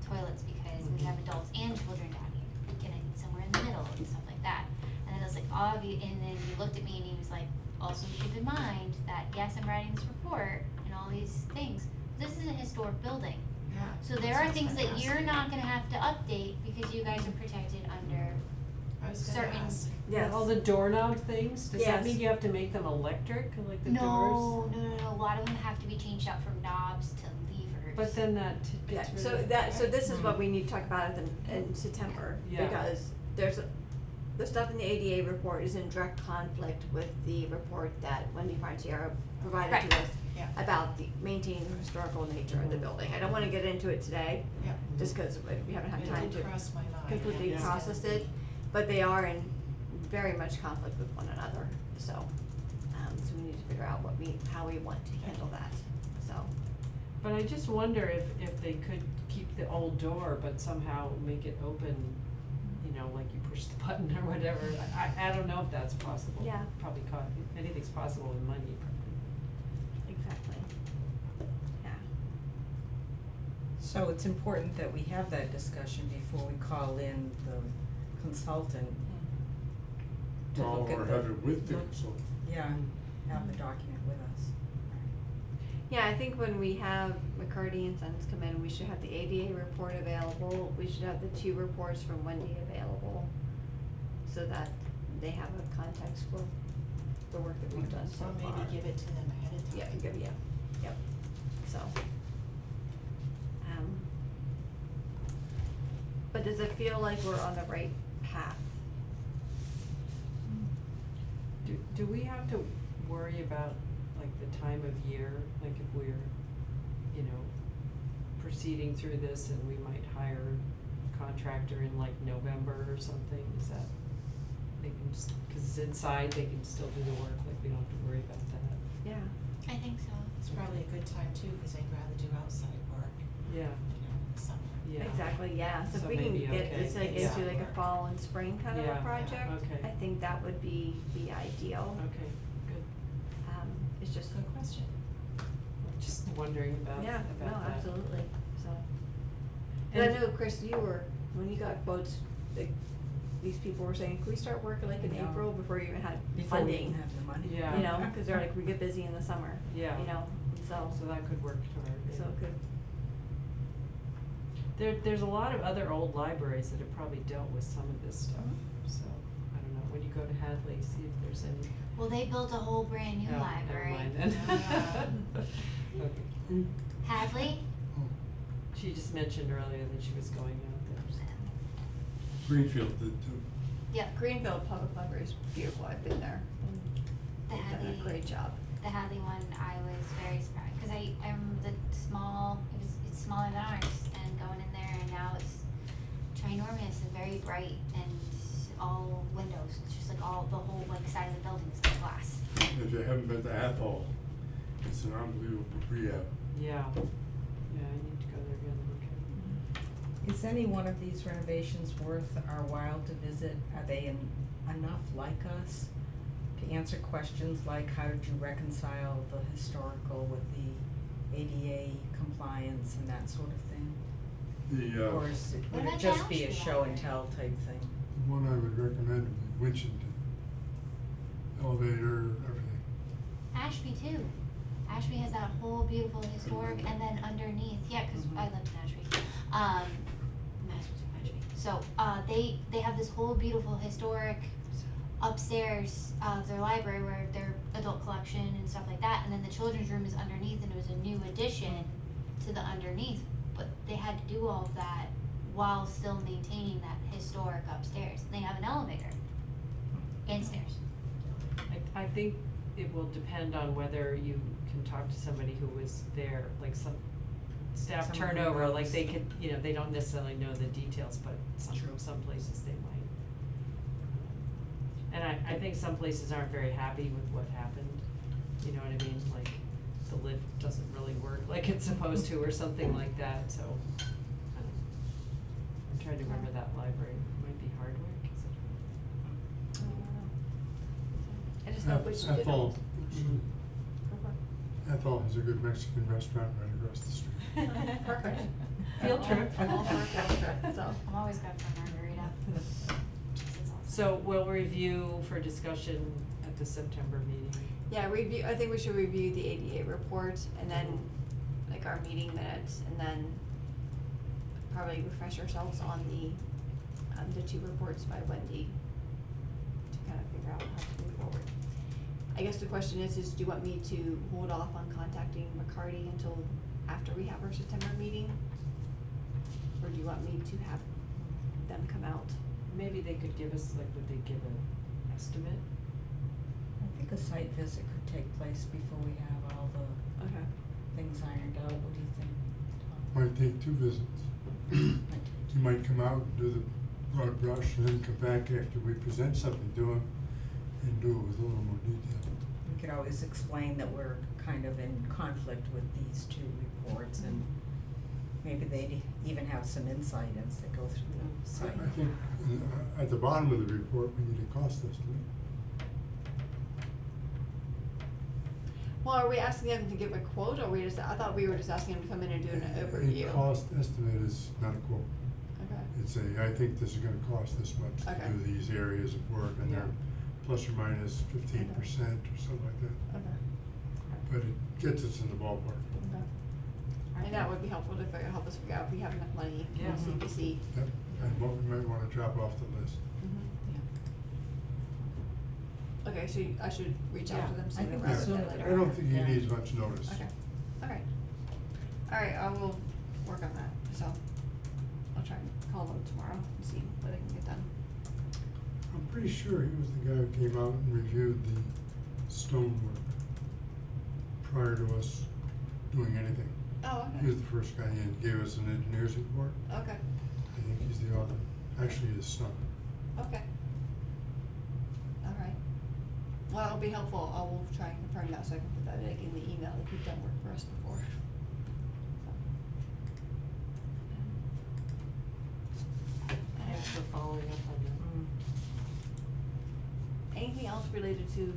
B: toilets, because we have adults and children down here, can I need somewhere in the middle and stuff like that. And then I was like, and then he looked at me and he was like, also keep in mind that yes, I'm writing this report and all these things, this is a historic building.
I: Yeah.
B: So there are things that you're not gonna have to update because you guys are protected under
I: I was gonna
B: certain.
I: ask.
E: yes.
D: All the doorknob things, does that
E: Yes.
D: mean you have to make them electric, like the
B: No,
D: doors?
B: no, a lot of them have to be changed out from knobs to levers.
D: But then that
E: Yeah,
D: gets
E: so
D: rid of.
E: that, so this is what we need to talk about in September,
D: Yeah.
E: because the stuff in the ADA report is in direct conflict with the report that Wendy Frontiero provided
B: Right.
E: to us
I: Yeah.
E: about the maintaining the historical nature of the building. I don't wanna get into it today,
I: Yeah.
E: just cause we haven't had time
I: It
E: to
I: did cross my mind.
E: completely
I: Yeah.
E: process it, but they are in very much conflict with one another, so, so we need to figure out how we want to handle that, so.
D: But I just wonder if they could keep the old door, but somehow make it open, you know, like you push the button or whatever. I don't know if that's possible.
E: Yeah.
D: Probably anything's possible with money, probably.
E: Exactly. Yeah.
H: So it's important that we have that discussion before we call in the consultant to
G: Well,
H: look at
G: or
H: the.
G: have it with the
H: look-
G: consultant.
H: Yeah, have the document with us.
E: Yeah, I think when we have McCarty and Sons come in, we should have the ADA report available, we should have the 2 reports from Wendy available, so that they have a context for the work that we've done so
I: Or
E: far.
I: maybe give it to them ahead of time.
E: Yep, so. But does it feel like we're on the right path?
D: Do we have to worry about like the time of year, like if we're, you know, proceeding through this and we might hire a contractor in like November or something, is that, they can just, cause it's inside, they can still do the work, like we don't have to worry about that.
E: Yeah.
B: I think so.
I: It's probably a good time too, cause they'd rather do outside work,
D: Yeah,
I: you know, in the summer.
D: yeah.
E: Exactly, yeah, so if
D: So
E: we can
D: maybe
E: get
D: okay,
E: this like
D: yeah.
E: into like a fall and spring kind of
D: Yeah,
E: a project,
D: okay.
E: I think that would be the ideal.
D: Okay, good.
E: It's just,
I: Good question.
D: Just wondering about
E: yeah,
D: that.
E: no, absolutely, so. And I know, Chris, when you got quotes, like, these people were saying, can we start working like in
H: Yeah.
E: April before you even had
H: Before we
E: funding?
H: even have the money.
D: Yeah.
E: You know, cause they're like, we get busy in the summer,
D: Yeah.
E: you know, so,
D: So that could work toward, yeah.
E: so it could,
D: There's a lot of other old libraries that have probably dealt with some of this stuff, so, I don't know, when you go to Hadley, see if there's any.
B: Well, they built a whole brand new
D: Oh,
B: library.
D: Never mind then. Okay.
B: Hadley?
D: She just mentioned earlier that she was going out there, so.
G: Greenfield did too.
B: Yep.
E: Greenfield Public Library is beautiful, I've been there.
B: The
E: They've done a
B: Hadley-
E: great job.
B: The Hadley one, I was very surprised, cause I remember the small, it's smaller than ours, and going in there, and now it's ginormous and very bright, and all windows, it's just like all, the whole like side of the building is glass.
G: If you haven't been to Athol, it's an unbelievable rehab.
D: Yeah, yeah, I need to go there again and look at it.
H: Is any one of these renovations worth our while to visit? Are they enough like us to answer questions like how did you reconcile the historical with the ADA compliance and that sort of thing?
G: The,
H: Or is it,
B: What
H: would it
B: about
H: just be a
B: Ashby
H: show and
B: Library?
H: tell type thing?
G: the one I would recommend would be Winchton. Elevator, everything.
B: Ashby too. Ashby has that whole beautiful historic, and then underneath, yeah, cause I lived in Ashby, Masters from Ashby. So, they have this whole beautiful historic upstairs of their library where their adult collection and stuff like that, and then the children's room is underneath, and it was a new addition to the underneath, but they had to do all of that while still maintaining that historic upstairs. They have an elevator and stairs.
D: I think it will depend on whether you can talk to somebody who was there, like some staff
H: Someone who
D: turnover, like
H: knows.
D: they could, you know, they don't necessarily know the details, but
H: True.
D: some places they might. And I think some places aren't very happy with what happened, you know what I mean, like the lift doesn't really work like it's supposed to or something like that, so. I don't know. I'm trying to remember that library, it might be Hardwick, is it?
E: I just know which.
G: Athol,
E: Go for it.
G: Athol has a good Mexican restaurant right across the street.
E: Perfect.
H: Field trip.
E: I'm all for a field trip, so.
B: I'm always good for a margarita. Cheese is awesome.
D: So we'll review for discussion at the September meeting.
E: Yeah, review, I think we should review the ADA report and then, like, our meeting minutes, and then probably refresh ourselves on the two reports by Wendy to kind of figure out how to move forward. I guess the question is do you want me to hold off on contacting McCarty until after we have our September meeting? Or do you want me to have them come out?
D: Maybe they could give us, like, would they give an estimate?
H: I think a site visit could take place before we have all the
E: Okay.
H: things ironed out. What do you think, Tom?
G: Might take 2 visits.
H: Might take
G: You might come out and do the broad brush and then come back after we present something to them and do it with a little more detail.
H: We could always explain that we're kind of in conflict with these 2 reports, and maybe they'd even have some insight as they go through the
G: I
H: site.
G: think at the bottom of the report, we need a cost estimate.
E: Well, are we asking them to give a quote, or we just, I thought we were just asking them to come in and do an overview.
G: A cost estimate is not a quote.
E: Okay.
G: It's I think this is gonna cost this much to
E: Okay.
G: do these areas of work, and they're
D: Yeah.
G: plus or minus 15% or something like that.
E: Okay.
G: But it gets us in the ballpark.
E: Okay. And that would be helpful to help us figure out if we have enough money in
D: Yeah.
E: CPC.
G: Yep, and what we might wanna drop off the list.
H: Yeah.
E: Okay, so I should reach out to
H: Yeah,
E: them
H: I
E: sooner
H: think
E: rather
H: the
E: than
H: sooner
E: later.
H: the
G: I don't think he
H: Yeah.
G: needs much notice.
E: Okay, alright. Alright, I will work on that, so I'll try and call them tomorrow and see what they can get done.
G: I'm pretty sure he was the guy who came out and reviewed the stonework prior to us doing anything.
E: Oh,
G: He was the first guy in, gave us an engineer's report.
E: Okay,
G: I think he's the author, actually his son.
E: okay. Alright. Well, it'll be helpful, I will try and confirm that so I can put that like in the email if you've done work for us before.
D: Thanks for following up on that.
E: Anything else related to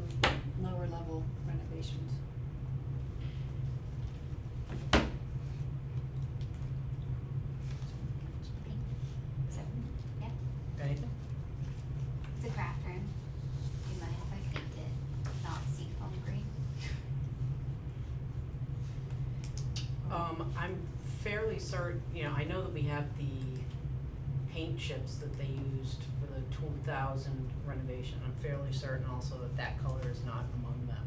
E: lower level renovations?
B: So, yeah,
H: Anything?
B: it's a craft room. Do you mind if I paint it not seafoam green?
F: I'm fairly certain, you know, I know that we have the paint chips that they used for the 2000 renovation. I'm fairly certain also that that color is not among them,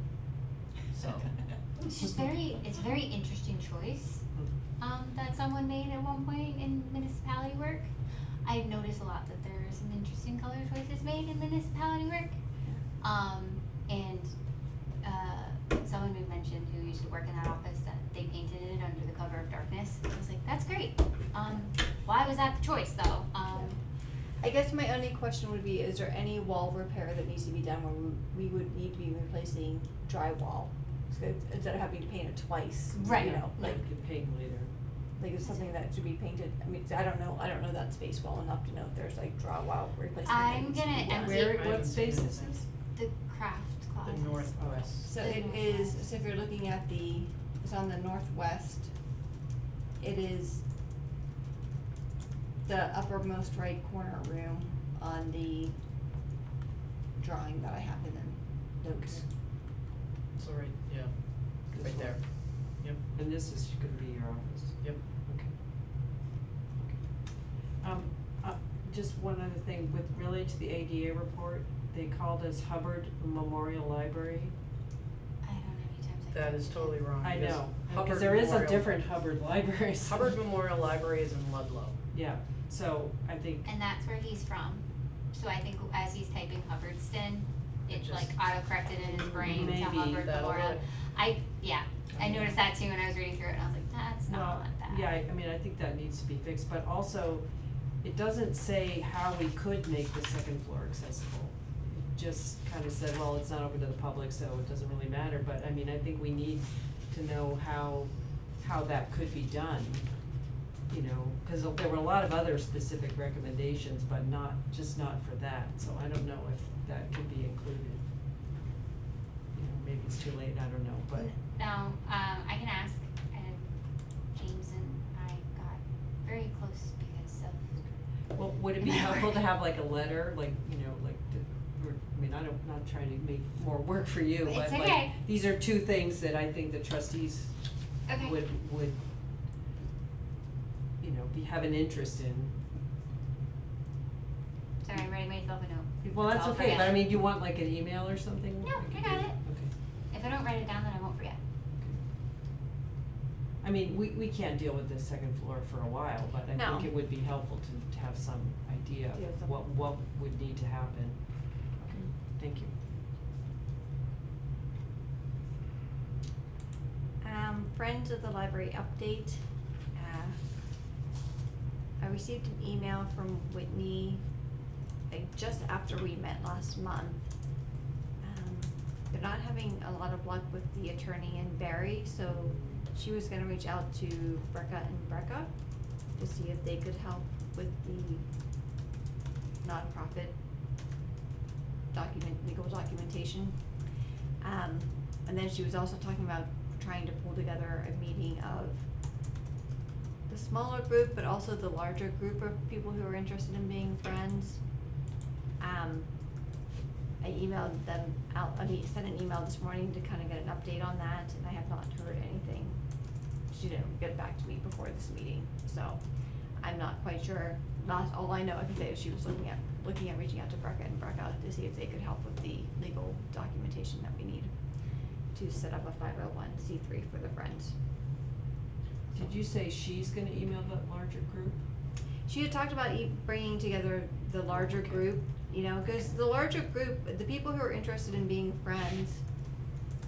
F: so.
B: It's just it's a very interesting choice, that someone made at one point in municipality work. I've noticed a lot that there were some interesting color choices made in municipality work. And someone who mentioned who used to work in that office that they painted it under the cover of darkness. I was like, that's great. Why was that the choice though?
E: I guess my only question would be, is there any wall repair that needs to be done where we would need to be replacing drywall? So instead of having to paint it twice,
B: Right.
E: you know,
D: Like,
E: like,
D: you can paint later.
E: like it's something that should be painted, I mean, I don't know that space well enough to know if there's like drywall replacement that
B: I'm
E: needs to be
B: gonna
E: done.
B: empty-
D: Where,
F: I
D: what
F: haven't seen
D: space is
F: anything.
D: this?
B: The craft
F: The
B: closet.
F: northwest.
E: So it is, so if you're looking at it's on the northwest, it is the uppermost right corner room on the drawing that I have in the notes.
F: So right, yeah,
D: This
F: right
D: one.
F: there. Yep.
D: And this is gonna be your office?
F: Yep.
D: Okay. Just one other thing, with related to the ADA report, they called us Hubbard Memorial Library.
B: I don't know how many times I've
F: That
B: done
F: is
B: it.
F: totally wrong.
D: I
F: It is
D: know,
F: Hubbard
D: because there is a
F: Memorial-
D: different Hubbard library. so-
F: Hubbard Memorial Library is in Ludlow.
D: Yeah, so I think,
B: And that's where he's from. So I think as he's typing Hubbardston, it
F: Just-
B: like auto-corrected in his brain to
D: Maybe
B: Hubbard
F: that'll do
B: Memorial.
F: it.
B: I noticed that too when I was reading through it and I was like, that's
D: well,
B: not that.
D: yeah, I mean, I think that needs to be fixed, but also, it doesn't say how we could make the second floor accessible. It just kind of said, well, it's not open to the public, so it doesn't really matter, but I mean, I think we need to know how that could be done. You know, cause there were a lot of other specific recommendations, but not for that, so I don't know if that could be included. You know, maybe it's too late, I don't know, but,
B: No, I can ask. James and I got very close because of.
D: well, would it be helpful to have like a letter, like, you know, like, I mean, not trying to make more work for you, but
B: It's
D: like,
B: okay.
D: these are two things that I think the trustees
B: Okay.
D: would, you know, have an interest in.
B: Sorry, I'm writing myself a note.
D: Well, that's
B: I'll
D: okay, but
B: forget.
D: I mean, do you want like an email or something?
B: No,
D: could
B: I
D: do
B: got
D: that?
B: it.
D: Okay.
B: If I don't write it down, then I won't forget.
D: I mean, we can't deal with the second floor for a while, but I
E: No.
D: think it would be helpful to have some idea
E: Idea of
D: of
E: some-
D: what would need to happen. Okay, thank you.
E: Friends of the Library update. I received an email from Whitney, like just after we met last month. They're not having a lot of luck with the attorney in Barry, so she was gonna reach out to Brecca and Brecca to see if they could help with the nonprofit legal documentation. And then she was also talking about trying to pull together a meeting of the smaller group, but also the larger group of people who are interested in being friends. I emailed them out, sent an email this morning to kind of get an update on that, and I have not heard anything. She didn't get back to me before this meeting, so I'm not quite sure. All I know, I can say, is she was looking at reaching out to Brecca and Brecca to see if they could help with the legal documentation that we need to set up a 501c3 for the Friends.
D: Did you say she's gonna email that larger group?
E: She had talked about bringing together the larger
D: Okay.
E: group, you know, cause the larger group, the people who are interested in being friends,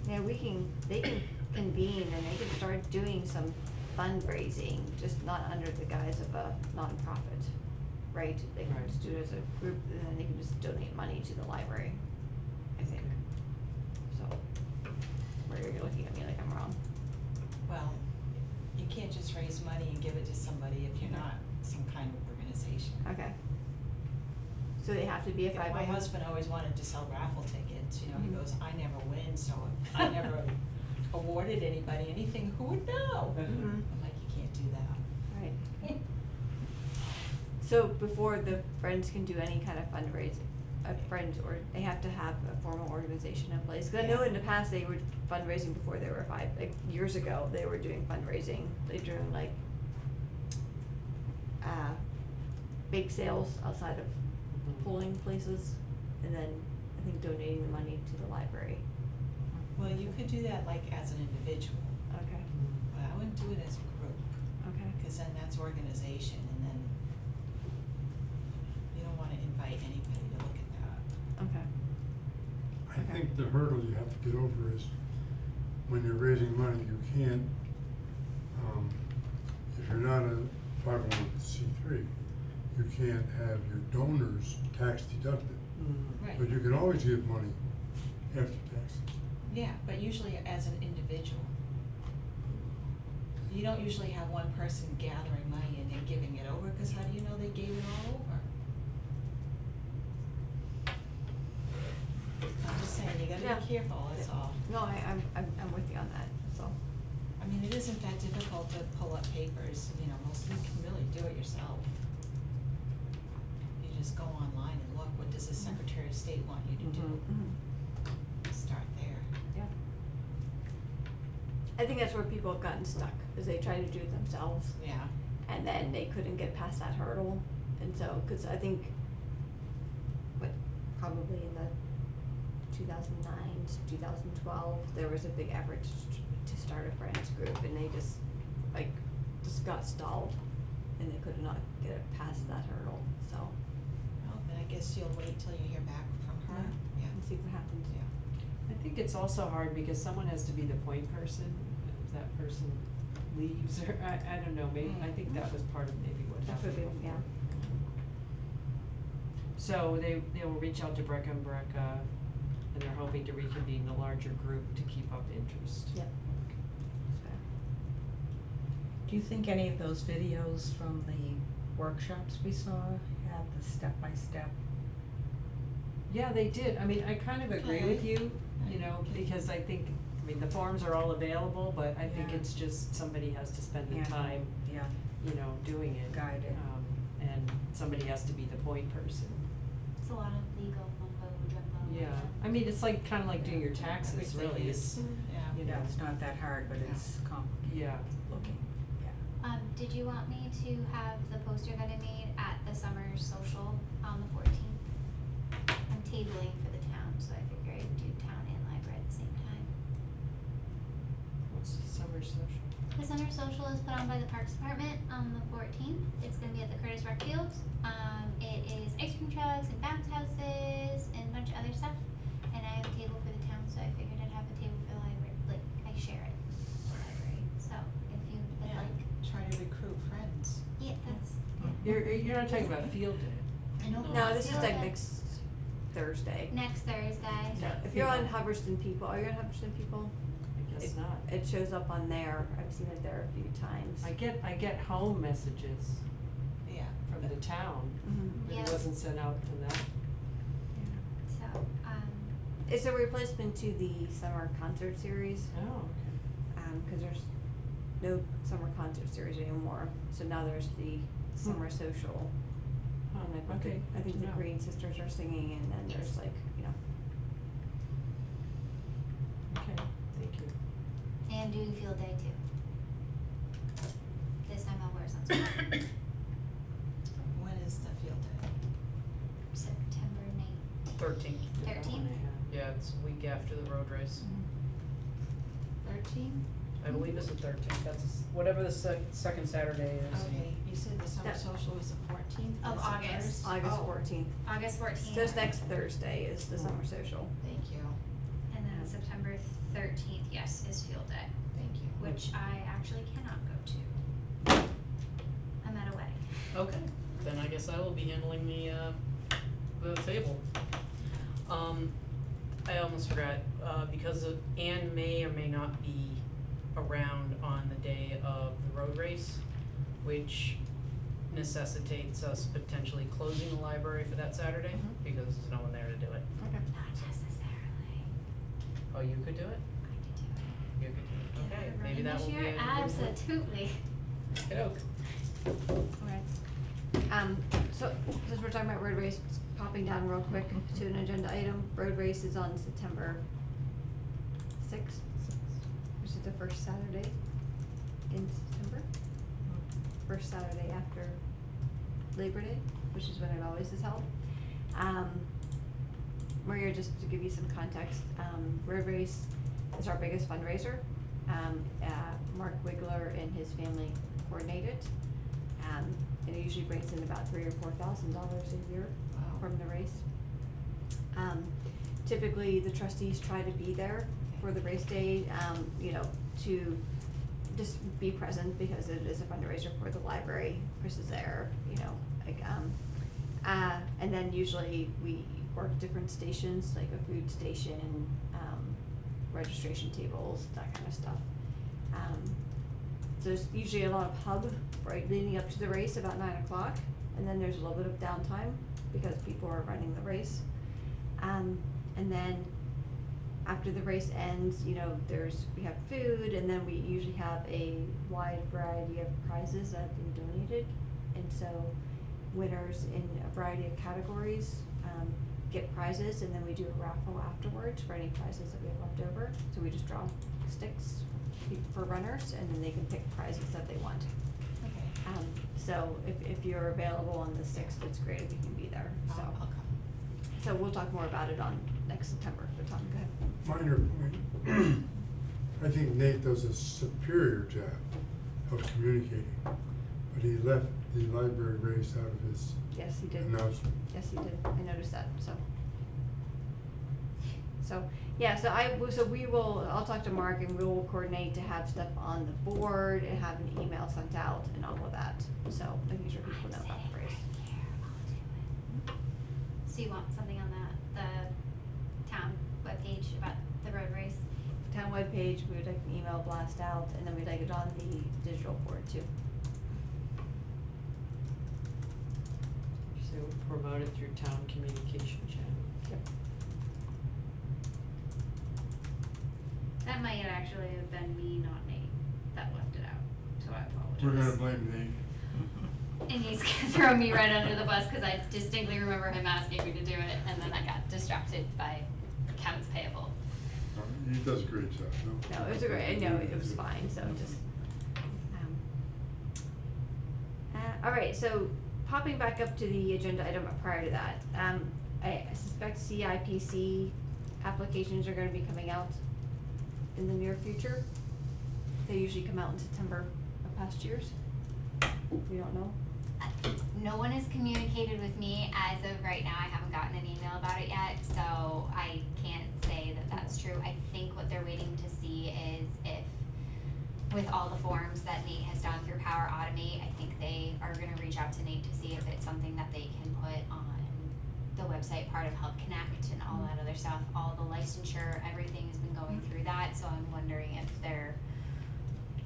E: you know, they can convene and they can start doing some fundraising, just not under the guise of a nonprofit, right? They can
D: Right.
E: just do it as a group and then they can just donate money to the library, I think. So, where you're looking at me like I'm wrong.
I: Well, you can't just raise money and give it to somebody if you're not some kind of organization.
E: Okay. So they have to be a
I: Yeah,
E: 501.
I: my husband always wanted to sell raffle tickets, you know, he
E: Mhm.
I: goes, I never win, so if I never awarded anybody anything, who would know?
E: Mhm.
I: I'm like, you can't do that.
E: Right. So before the Friends can do any kind of fundraising, Friends, or they have to have a formal organization in place? Cause I know
I: Yeah.
E: in the past they were fundraising before they were years ago, they were doing fundraising, they were doing like, bake sales outside of polling places, and then I think donating the money to the library.
I: Well, you could do that like as an individual,
E: Okay,
I: but I wouldn't do it as a group,
E: okay.
I: cause then that's organization, and then you don't wanna invite
G: think the hurdle you have to get over is when you're raising money, you can't, if you're not a 501c3, you can't have your donors tax deducted.
I: Right.
G: But you can always give money after taxes.
I: Yeah, but usually as an individual. You don't usually have one person gathering money and then giving it over, cause how do you know they gave it all over? I'm just saying, you gotta
E: Yeah.
I: be careful, that's all.
E: No, I'm with you on that, so.
I: I mean, it isn't that difficult to pull up papers, you know, most of you can really do it yourself. You just go online and look, what does the Secretary of State want you to do? Start there.
E: Yeah. I think that's where people have gotten stuck, is they try to do it themselves,
I: Yeah.
E: and then they couldn't get past that hurdle, and so, cause I think, probably in the 2009 to 2012, there was a big effort to start a friends group, and they just got stalled, and they could not get it past that hurdle, so,
I: Well, then I guess you'll wait till you hear back from her. Yeah.
E: and see what happens.
I: Yeah.
D: I think it's also hard because someone has to be the point person, and if that person leaves, or I don't know, maybe, I think that was part of maybe what
E: That
D: happened
E: could be,
D: before.
E: yeah.
D: So they will reach out to Brecca and Brecca, and they're hoping to reconvene the larger group to keep up interest.
E: Yep.
H: Do you think any of those videos from the workshops we saw had the step-by-step?
D: Yeah, they did. I mean, I kind of agree with you, you know,
I: Okay.
D: because I think, I mean, the forms are all available, but I think
H: Yeah.
D: it's just somebody has to spend the
H: Yeah.
D: time,
H: Yeah,
D: you know, doing it.
H: guide it.
D: And somebody has to be the point person.
B: It's a lot of legal mumbo jumbo.
D: Yeah, I mean, it's like, kinda like doing your taxes,
I: Everything
D: really,
I: is-
D: it's,
I: Yeah.
D: you know,
H: Yeah, it's not that hard, but it's complicated
D: yeah.
H: looking, yeah.
B: Did you want me to have the poster that I made at the summer social on the 14th? I'm tabling for the town, so I figure I'd do town and library at the same time.
D: What's the summer social?
B: The summer social is put on by the Parks Department on the 14th. It's gonna be at the Curtis Rec Field. It is ice cream trucks and bounce houses and a bunch of other stuff. And I have a table for the town, so I figured I'd have a table for the library, like, I share it with the library. So if you would
I: Yeah.
B: like,
I: Try to recruit friends.
B: yeah, that's,
D: You're not talking about field day.
B: I know.
E: No, this is like
B: Okay.
E: next Thursday.
B: Next Thursday.
E: So if you're on Hubbardston People, are you on Hubbardston People?
D: I guess not.
E: It shows up on there, I've seen it there a few times.
D: I get home messages
I: Yeah.
D: from the town,
E: Mhm.
D: but
B: Yeah.
D: it wasn't sent out to them.
B: So,
E: It's a replacement to the summer concert series,
D: Oh, okay.
E: cause there's no summer concert series anymore, so now there's the summer social.
D: Oh,
E: And I think
D: okay,
E: I
D: good
E: think
D: to
E: the
D: know.
E: Green Sisters are singing, and then there's
B: Yes.
E: like, you know,
D: Okay, thank you.
B: and doing field day too. This time I'll wear sunscreen.
I: When is the field day?
B: September 9th.
F: 13th.
D: That one
B: 13th?
D: I have.
F: Yeah, it's a week after the road race.
I: 13?
F: I believe it's the 13th. That's whatever the second Saturday is.
I: Okay, you said the summer
E: That-
I: social was the 14th?
B: Of
I: That's the
B: August.
I: first?
E: August
I: Oh,
E: 14th.
B: August 14th.
E: So it's next Thursday is the summer social.
I: Thank you,
B: And then September 13th, yes, is field day,
I: thank you.
B: which I actually cannot go to. I'm at a wedding.
F: Okay, then I guess I will be handling the table. I almost forgot, because Anne may or may not be around on the day of the road race, which necessitates us potentially closing the library for that Saturday, because there's no one there to do it.
E: Okay.
B: Not necessarily.
F: Oh, you could do it?
B: I could do it.
F: You could do it,
B: Get
F: okay,
B: out of
F: maybe
B: running
F: that
B: this
F: will be
B: year?
F: a.
B: Absolutely.
F: Okey-doke.
E: Okay. So since we're talking about road race, just popping down real quick to an agenda item, road race is on September 6th, which is the first Saturday in September. First Saturday after Labor Day, which is when it always is held. Maria, just to give you some context, road race is our biggest fundraiser. Mark Wiggler and his family coordinate it. And it usually brings in about $3,000 or $4,000 a year
I: Wow.
E: from the race. typically the trustees try to be there for the race day, you know, to just be present because it is a fundraiser for the library. Chris is there, you know, like, and then usually we work different stations, like a food station, registration tables, that kind of stuff. So there's usually a lot of hub right leading up to the race about 9 o'clock, and then there's a little bit of downtime because people are running the race. And then after the race ends, you know, we have food, and then we usually have a wide variety of prizes that have been donated. And so winners in a variety of categories get prizes, and then we do a raffle afterwards for any prizes that we have left over. So we just draw sticks for runners, and then they can pick prizes that they want.
I: Okay.
E: So if you're available on the 6th, it's great if you can be there, so.
I: I'll come.
E: So we'll talk more about it on next September, but Tom, go ahead.
G: Minor point. I think Nate does a superior job of communicating, but he left the library race out of his
E: Yes, he did.
G: announcement.
E: Yes, he did. I noticed that, so. So, yeah, so we will, I'll talk to Mark and we will coordinate to have stuff on the board and have an email sent out and all of that. So making sure people know about the race.
B: So you want something on the town webpage about the road race?
E: Town webpage, we would like an email blast out, and then we'd like it on the digital board too.
D: So promote it through town communication channel.
E: Yep.
B: That might have actually have been me, not Nate, that left it out, so I apologize.
G: We're gonna blame Nate.
B: And he's gonna throw me right under the bus, cause I distinctly remember him asking me to do it, and then I got distracted by accounts payable.
G: He does a great job, no?
E: No, it was a great, no, it was fine, so just, all right, so popping back up to the agenda item prior to that, I suspect CIPC applications are gonna be coming out in the near future. They usually come out in September of past years. We don't know.
B: No one has communicated with me as of right now. I haven't gotten an email about it yet, so I can't say that that's true. I think what they're waiting to see is if, with all the forms that Nate has done through Power Automate, I think they are gonna reach out to Nate to see if it's something that they can put on the website, part of Help Connect and all that other stuff. All the licensure, everything has been going through that, so I'm wondering if they're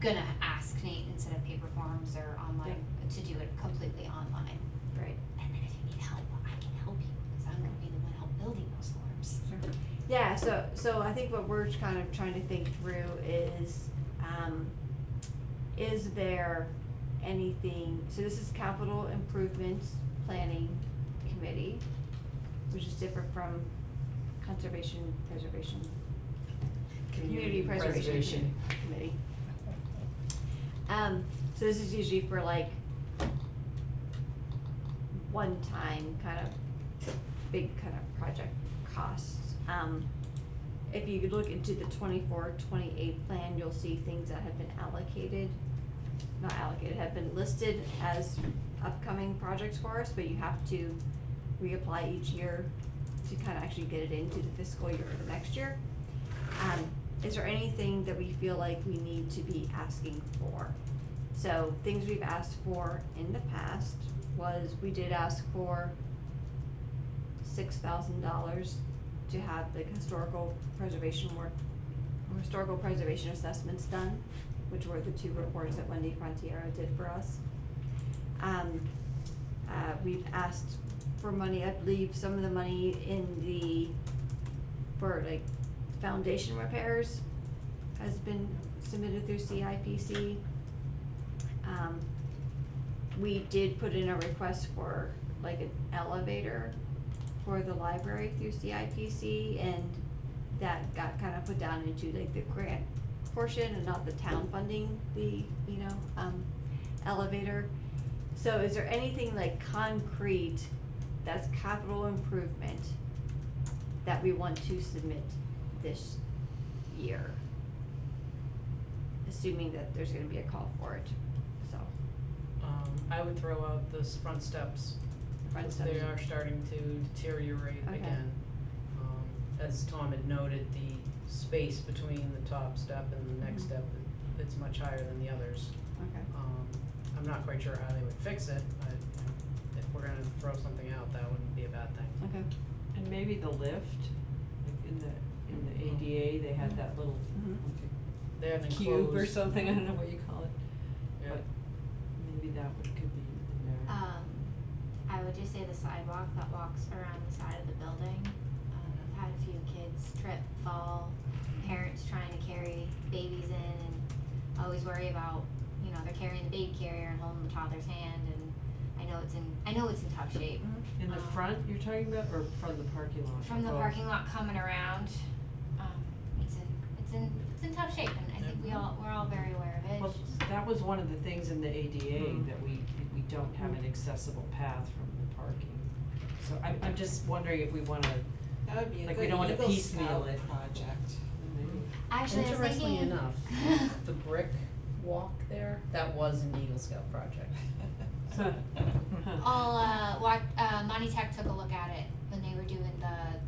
B: gonna ask Nate instead of paper forms or online, to do it completely online.
E: Right.
B: And then if you need help, I can help you, because I'm gonna be the one help building those forms.
E: Sure. Yeah, so I think what we're kind of trying to think through is there anything, so this is capital improvements planning committee, which is different from conservation, preservation, community preservation committee. So this is usually for like one-time kind of big kind of project costs. If you could look into the 24-28 plan, you'll see things that have been have been listed as upcoming projects for us, but you have to reapply each year to kind of actually get it into the fiscal year of the next year. Is there anything that we feel like we need to be asking for? So things we've asked for in the past was, we did ask for $6,000 to have the historical preservation assessments done, which were the 2 reports that Wendy Frontiero did for us. We've asked for money, I believe some of the money for like foundation repairs has been submitted through CIPC. We did put in a request for like an elevator for the library through CIPC, and that got kind of put down into like the grant portion and not the town funding the, elevator. So is there anything like concrete that's capital improvement that we want to submit this year? Assuming that there's gonna be a call for it, so.
F: I would throw out this front steps.
E: Front steps.
F: They are starting to deteriorate
E: Okay.
F: again. as Tom had noted, the space between the top step and the next step, it's much higher than the others.
A: Okay.
F: I'm not quite sure how they would fix it, but, you know, if we're gonna throw something out, that wouldn't be a bad thing.
A: Okay.
D: And maybe the lift, like in the ADA, they had that little
A: Mhm.
F: They have enclosed.
D: cube or something, I don't know what you call it,
F: Yeah.
D: but maybe that could be in there.
B: I would just say the sidewalk that walks around the side of the building. I've had a few kids trip, fall, parents trying to carry babies in and always worry about, you know, they're carrying the baby carrier and holding the toddler's hand, and I know it's in tough shape.
D: In the front you're talking about, or from the parking lot?
B: From the
D: Both?
B: parking lot coming around, it's in tough shape, and I think we're all very aware of it.
D: Well,
B: It's just-
D: that was one of the things in the ADA,
H: Mhm.
D: that we don't have an accessible path from the parking. So I'm just wondering if we wanna,
I: That would be a
D: Like, we
I: good
D: don't wanna
I: Eagle
D: piecemeal
I: Scout
D: it.
I: project.
D: maybe,
B: Actually, I was
F: Interestingly
B: thinking.
F: enough, the brick walk there, that was an Eagle Scout project.
B: Monty Tech took a look at it when they were doing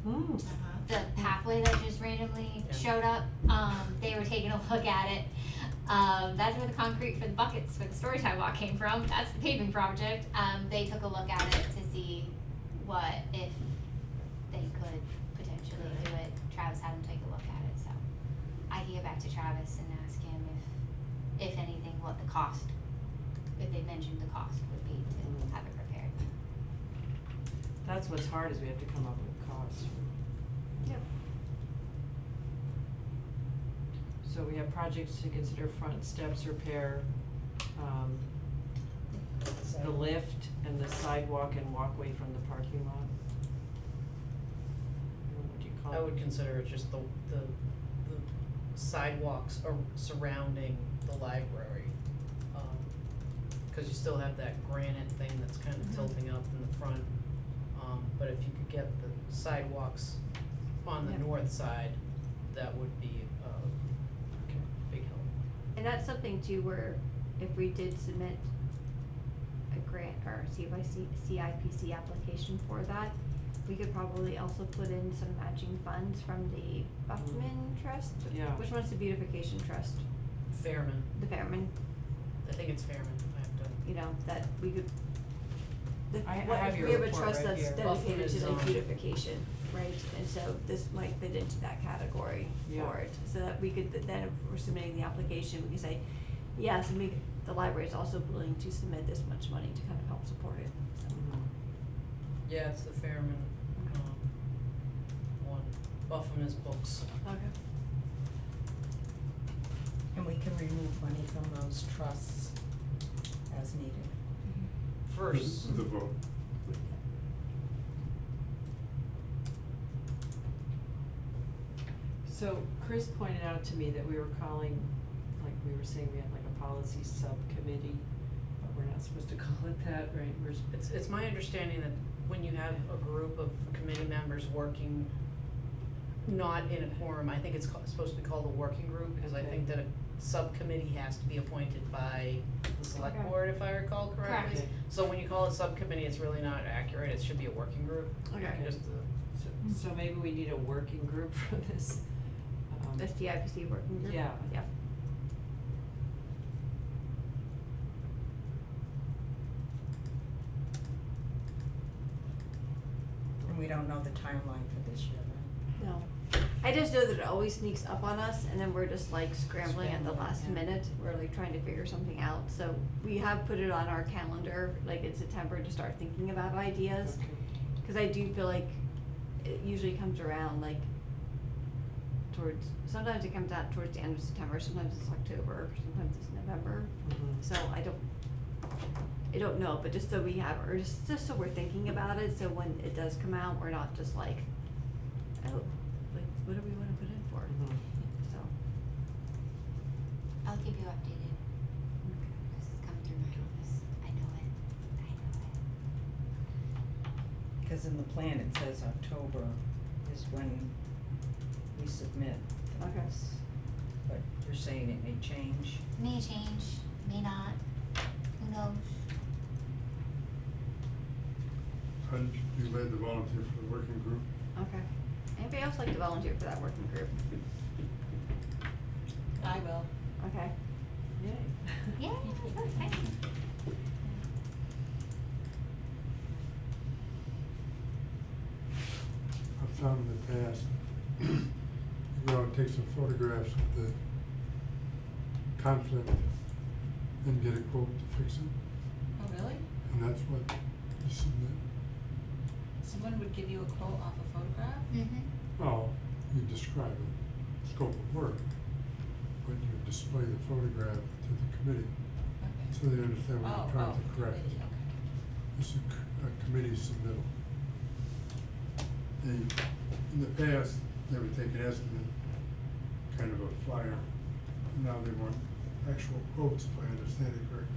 H: Mm.
B: the pathway that just randomly
F: Yeah.
B: showed up. They were taking a look at it. That's where the concrete for the buckets for the story time walk came from. That's the paving project. They took a look at it to see if they could potentially do it. Travis had them take a look at it, so I can get back to Travis and ask him if anything, what the cost, if they mentioned the cost would be to have it repaired.
D: that's what's hard, is we have to come up with costs.
A: Yep.
D: So we have projects to consider: front steps repair, the lift, and the sidewalk and walkway from the parking lot. What do you call it?
F: I would consider it just the sidewalks surrounding the library. Cause you still have that granite thing that's kind of tilting up in the front. But if you could get the sidewalks on the
A: Yep.
F: north side, that would be a big help.
A: And that's something too where if we did submit a grant or CIPC application for that, we could probably also put in some matching funds from the Buckman Trust.
D: Yeah.
A: Which one's the beautification trust?
F: Fairman,
A: The Fairman,
F: I think it's Fairman, I have to.
A: you know, that we could.
D: I have
A: We
D: your
A: have a
D: report
A: trust
D: right
A: that's
D: here.
A: dedicated
F: Buffalo
A: to
F: is,
A: like beautification, right? And so this might fit into that category
D: Yeah.
A: for it, so that we could, then if we're submitting the application, we can say, yes, and the library is also willing to submit this much money to kind of help support it, so.
D: Mhm.
F: Yeah, it's the Fairman, one, Buffamus Books.
A: Okay.
H: And we can remove money from those trusts as needed.
F: First,
G: The vote.
D: So Chris pointed out to me that we were calling, like we were saying, we had like a policy subcommittee, but we're not supposed to call it that, right?
F: it's my understanding that when you have a group of committee members working not in a quorum, I think it's supposed to be called a working group, because I
D: Okay.
F: think that a subcommittee has to be appointed by the select
A: Okay.
F: board, if I recall correctly.
D: Correct.
F: So when you call it subcommittee, it's really not accurate, it should be a working group.
A: Okay.
F: Just
D: So maybe we need a working group for this.
A: The CIPC working group?
D: Yeah.
A: Yeah.
H: And we don't know the timeline for this year, right?
A: No. I just know that it always sneaks up on us and then we're just like scrambling at the last
H: yeah.
A: minute. We're like trying to figure something out. So we have put it on our calendar, like in September, to start thinking about ideas.
D: Okay.
A: Cause I do feel like it usually comes around like sometimes it comes out towards the end of September, sometimes it's October, sometimes it's November.
D: Mhm.
A: So I don't know, but just so we have, or just so we're thinking about it, so when it does come out, we're not just like, oh, like, what do we wanna put in for?
D: Mhm.
A: So.
B: I'll keep you updated, cause it's coming through my office. I know it.
H: Cause in the plan, it says October is when we submit
A: Okay.
H: things. But you're saying it may change.
B: May change, may not, who knows?
G: You made the volunteer for the working group.
A: Okay.
E: Anybody else like to volunteer for that working group?
I: I will.
E: Okay.
D: Yay.
B: Yeah, so exciting.
G: I've found in the past, you go out and take some photographs of the conflict and get a quote to fix it,
I: Oh, really?
G: and that's what you submit.
I: Someone would give you a quote off a photograph?
B: Mm-hmm.
G: Well, you describe it, scope of work, but you display the photograph to the committee,
I: Okay.
G: so they understand what you're trying to correct.
I: committee, okay.
G: It's a committee submittal. They, in the past, they would take an estimate, kind of a flyer, and now they want actual quotes, if I understand it correctly.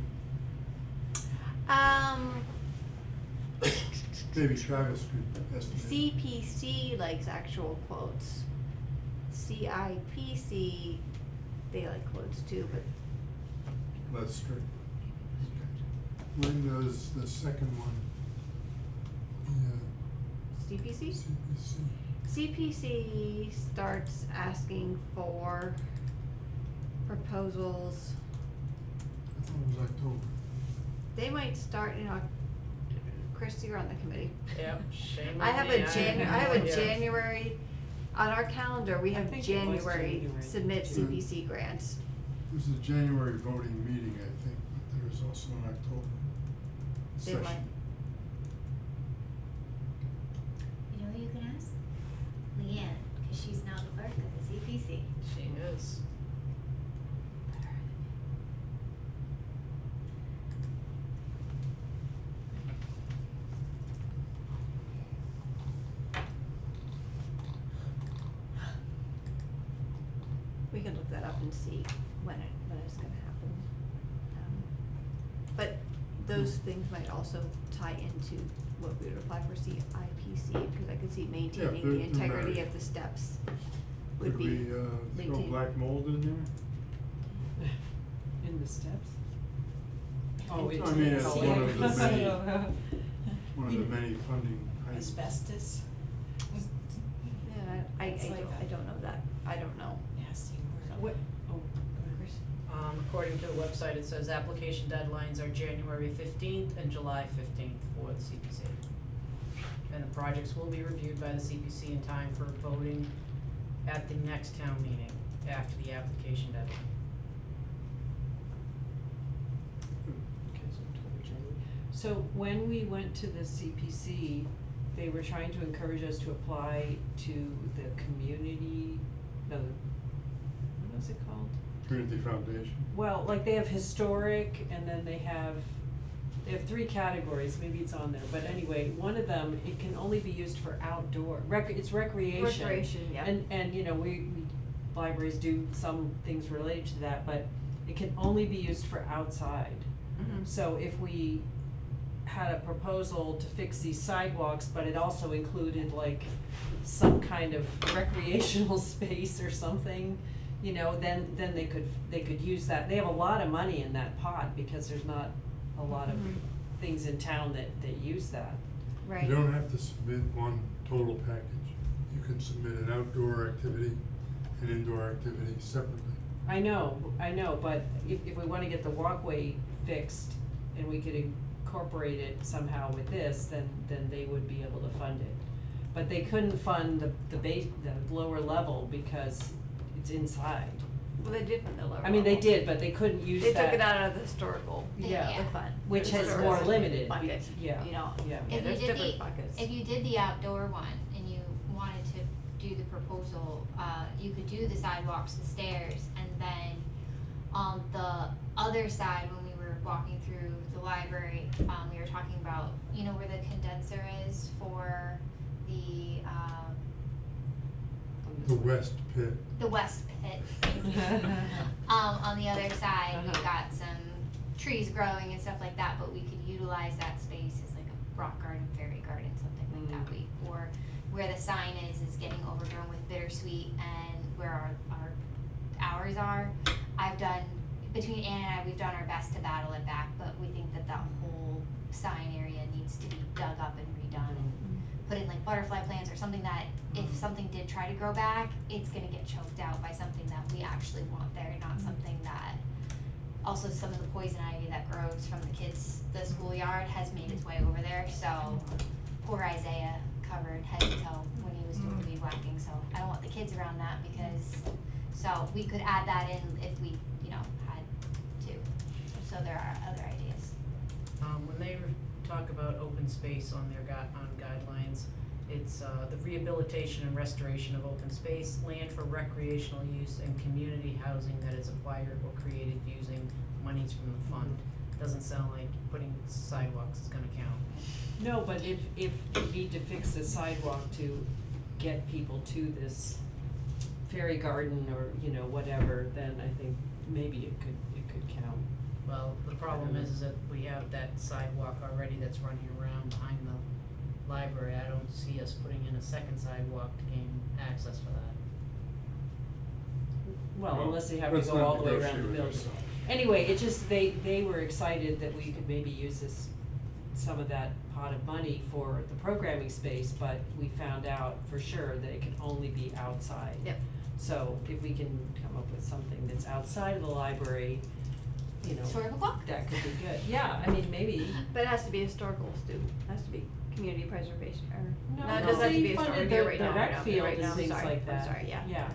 G: Maybe Travis could estimate.
E: CPC likes actual quotes. CIPC, they like quotes too, but
G: Less strict. Okay. When does the second one, the
E: CPC?
G: CPC?
E: CPC starts asking for proposals.
G: I thought it was October.
E: They might start, Chris, you're on the committee.
F: Yep, shame on
E: I have
F: me,
E: a
F: yeah.
E: January, on our calendar, we
D: I
E: have
D: think it was
E: January
D: January.
E: submit
G: Yeah.
E: CPC grants.
G: There's a January voting meeting, I think, but there is also an October
E: They
G: session.
E: might,
C: You know who you can ask? Leanne, because she's now the clerk of the CPC.
F: She is.
E: we can look that up and see when it's gonna happen. But those things might also tie into what we would apply for CIPC, because I could see maintaining
G: they're
E: the integrity
G: married.
E: of the steps would
G: Could
E: be
G: we, throw
E: maintained.
G: black mold in there?
D: In the steps? Oh,
G: I
D: it's.
G: mean, it's
D: oh,
G: one of the many,
H: Yeah.
G: one of the many funding items.
I: Asbestos?
E: Yeah,
I: It's like
E: I don't know that, I don't know.
I: Nasty word.
D: What, oh, go ahead.
E: Chris?
F: According to the website, it says application deadlines are January 15th and July 15th for the CPC. And the projects will be reviewed by the CPC in time for voting at the next town meeting after the application deadline.
D: Okay, so October, January. So when we went to the CPC, they were trying to encourage us to apply to the community, no, what was it called?
G: Community Foundation.
D: Well, like they have historic and then they have three categories, maybe it's on there, but anyway, one of them, it can only be used for outdoor, it's recreation.
E: Recreation, yeah.
D: And we libraries do some things related to that, but it can only be used for outside.
E: Mhm.
D: So if we had a proposal to fix these sidewalks, but it also included like some kind of recreational space or something, then they could use that. They have a lot of money in that pot because there's not a lot of
E: Mhm.
D: things in town that use that.
E: Right.
G: You don't have to submit one total package. You can submit an outdoor activity and indoor activity separately.
D: I know, but if we wanna get the walkway fixed and we could incorporate it somehow with this, then they would be able to fund it. But they couldn't fund the lower level because it's inside.
E: Well, they did from the lower
D: I mean, they
E: level.
D: did, but they couldn't use
E: They
D: that.
E: took it out of the historical,
D: Yeah.
E: the fund.
D: Which
E: The
D: has
E: historical
D: more limited,
E: bucket,
D: yeah,
E: you know.
D: yeah.
E: Yeah,
B: If
E: there's
B: you did
E: different
B: the,
E: buckets.
B: if you did the outdoor one and you wanted to do the proposal, you could do the sidewalks, the stairs, and then on the other side, when we were walking through the library, we were talking about, where the condenser is for the,
G: The west pit.
B: the west pit. On the other side, we've
D: Uh-huh.
B: got some trees growing and stuff like that, but we could utilize that space as like a rock garden, fairy garden, something like that. Or where the sign is getting overgrown with bittersweet, and where our hours are. Between Ann and I, we've done our best to battle it back, but we think that whole sign area needs to be dug up and redone and put in like butterfly plants or something that if something did try to grow back, it's gonna get choked out by something that we actually want there, not something that, also some of the poison ivy that grows from the schoolyard has made its way over there, so poor Isaiah covered head to toe when he was doing weed whacking, so I don't want the kids around that because, so we could add that in if we, had to. So there are other ideas.
F: When they talk about open space on their on guidelines, it's the rehabilitation and restoration of open space, land for recreational use, and community housing that is acquired or created using monies from the fund. Doesn't sound like putting sidewalks is gonna count.
D: No, but if you need to fix the sidewalk to get people to this fairy garden or, whatever, then I think maybe it could count.
F: Well, the problem is that we have that sidewalk already that's running around behind the library. I don't see us putting in a second sidewalk to gain access for that.
D: Well, unless they have to
G: let's
D: go
G: not
D: all the way around
G: negotiate
D: the
G: with
D: building.
G: yourself.
D: Anyway, it just, they were excited that we could maybe use some of that pot of money for the programming space, but we found out for sure that it can only be outside.
E: Yep.
D: So if we can come up with something that's outside of the library,
B: Historical clock?
D: that could be good. Yeah, I mean, maybe.
E: But it has to be historical, Stu, it has to be community preservation, or,
D: No,
E: no, it doesn't have to be
D: they funded
E: historical,
D: the-
E: you're right,
D: the
E: no,
D: rec
E: no, you're
D: field
E: right,
D: and
E: no, I'm
D: things
E: sorry,
D: like that.
E: I'm sorry, yeah.
D: Yeah,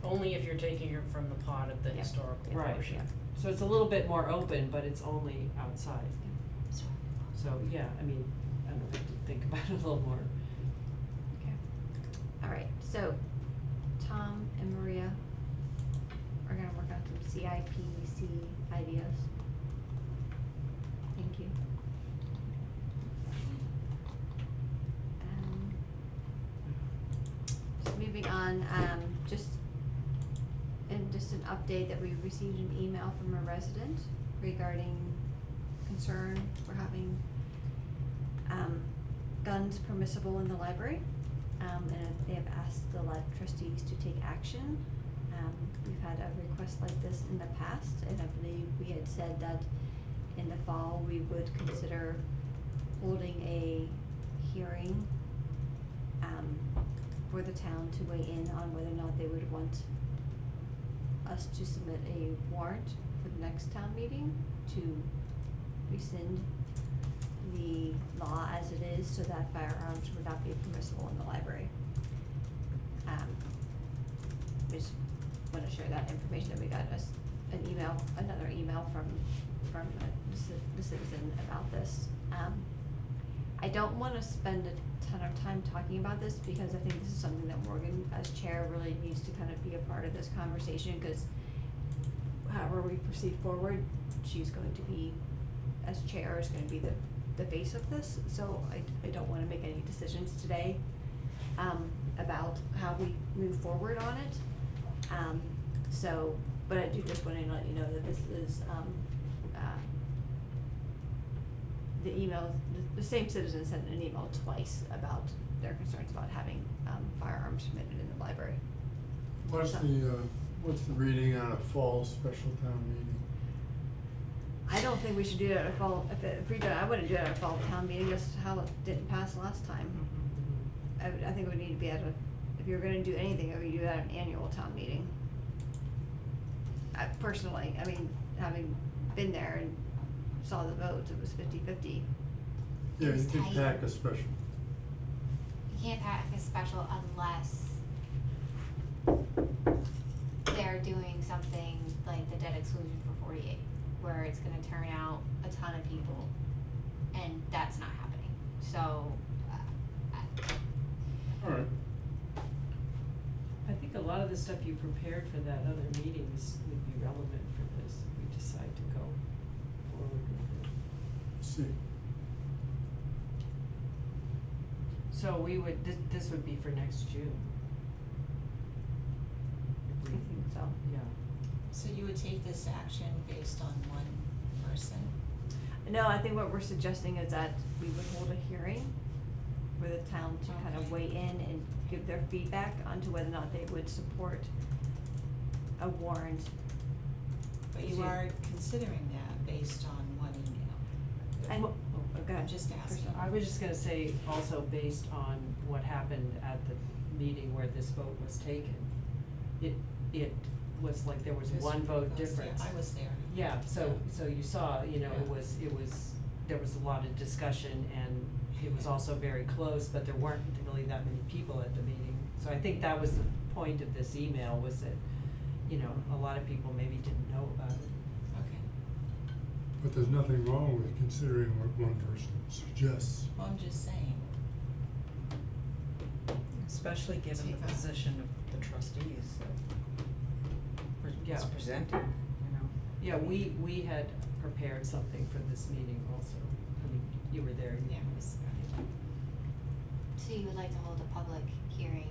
F: Only if you're taking it from the pot of the
E: Yeah.
F: historical
D: right.
F: portion.
D: So it's a little bit more open, but it's only outside. So, yeah, I mean, I don't know, we have to think about it a little more.
E: Okay. Alright, so Tom and Maria are gonna work on some CIPC ideas. Thank you. So moving on, just an update that we received an email from a resident regarding concern for having guns permissible in the library. And they have asked the trustees to take action. We've had a request like this in the past, and I believe we had said that in the fall, we would consider holding a hearing for the town to weigh in on whether or not they would want us to submit a warrant for the next town meeting to rescind the law as it is so that firearms would not be permissible in the library. We just wanna share that information that we got another email from the citizen about this. I don't wanna spend a ton of time talking about this because I think this is something that Morgan, as chair, really needs to kind of be a part of this conversation, cause however we proceed forward, she's going to be, as chair, is gonna be the face of this, so I don't wanna make any decisions today, about how we move forward on it. But I do just wanna let you know that this is, the email, the same citizen sent an email twice about their concerns about having, firearms permitted in the library.
G: What's the reading on a fall special town meeting?
E: I don't think we should do that at a fall, if we do, I wouldn't do it at a fall town meeting, just how it didn't pass last time. I think we need to be at if you're gonna do anything, we do that at an annual town meeting. Personally, I mean, having been there and saw the votes, it was 50-50.
G: Yeah, you
B: was
G: can
B: tight.
G: pack a special.
B: You can't pack a special unless they're doing something like the debt exclusion for 48, where it's gonna turn out a ton of people, and that's not happening. So,
G: Alright,
D: I think a lot of the stuff you prepared for that other meetings would be relevant for this, if we decide to go forward with it.
G: let's see.
D: So we would, this would be for next June.
E: I think so.
D: Yeah.
I: So you would take this action based on one person?
E: No, I think what we're suggesting is that we would hold a hearing for the town to kind of weigh in and give their feedback onto whether or not they would support a warrant.
I: But you
E: to-
I: are considering that based on one email.
E: And, oh, go ahead.
I: I'm just asking.
D: I was just gonna say, also based on what happened at the meeting where this vote was taken, it was like there was
I: This
D: one vote
I: goes-
D: difference.
I: Yeah, I was there.
D: Yeah, so you saw, you know, it
I: Yeah.
D: was, there was a lot of discussion and it was also very close, but there weren't really that many people at the meeting. So I think that was the point of this email, was that, you know, a lot of people maybe didn't know about it.
I: Okay.
G: But there's nothing wrong with considering what one person suggests.
I: Well, I'm just saying.
H: Especially given
I: Take
H: the
I: a-
H: position of the trustees that
D: Yeah.
H: was presented, you know.
D: Yeah, we had prepared something for this meeting also. I mean, you were there.
I: Yeah, it was.
B: So you would like to hold a public hearing?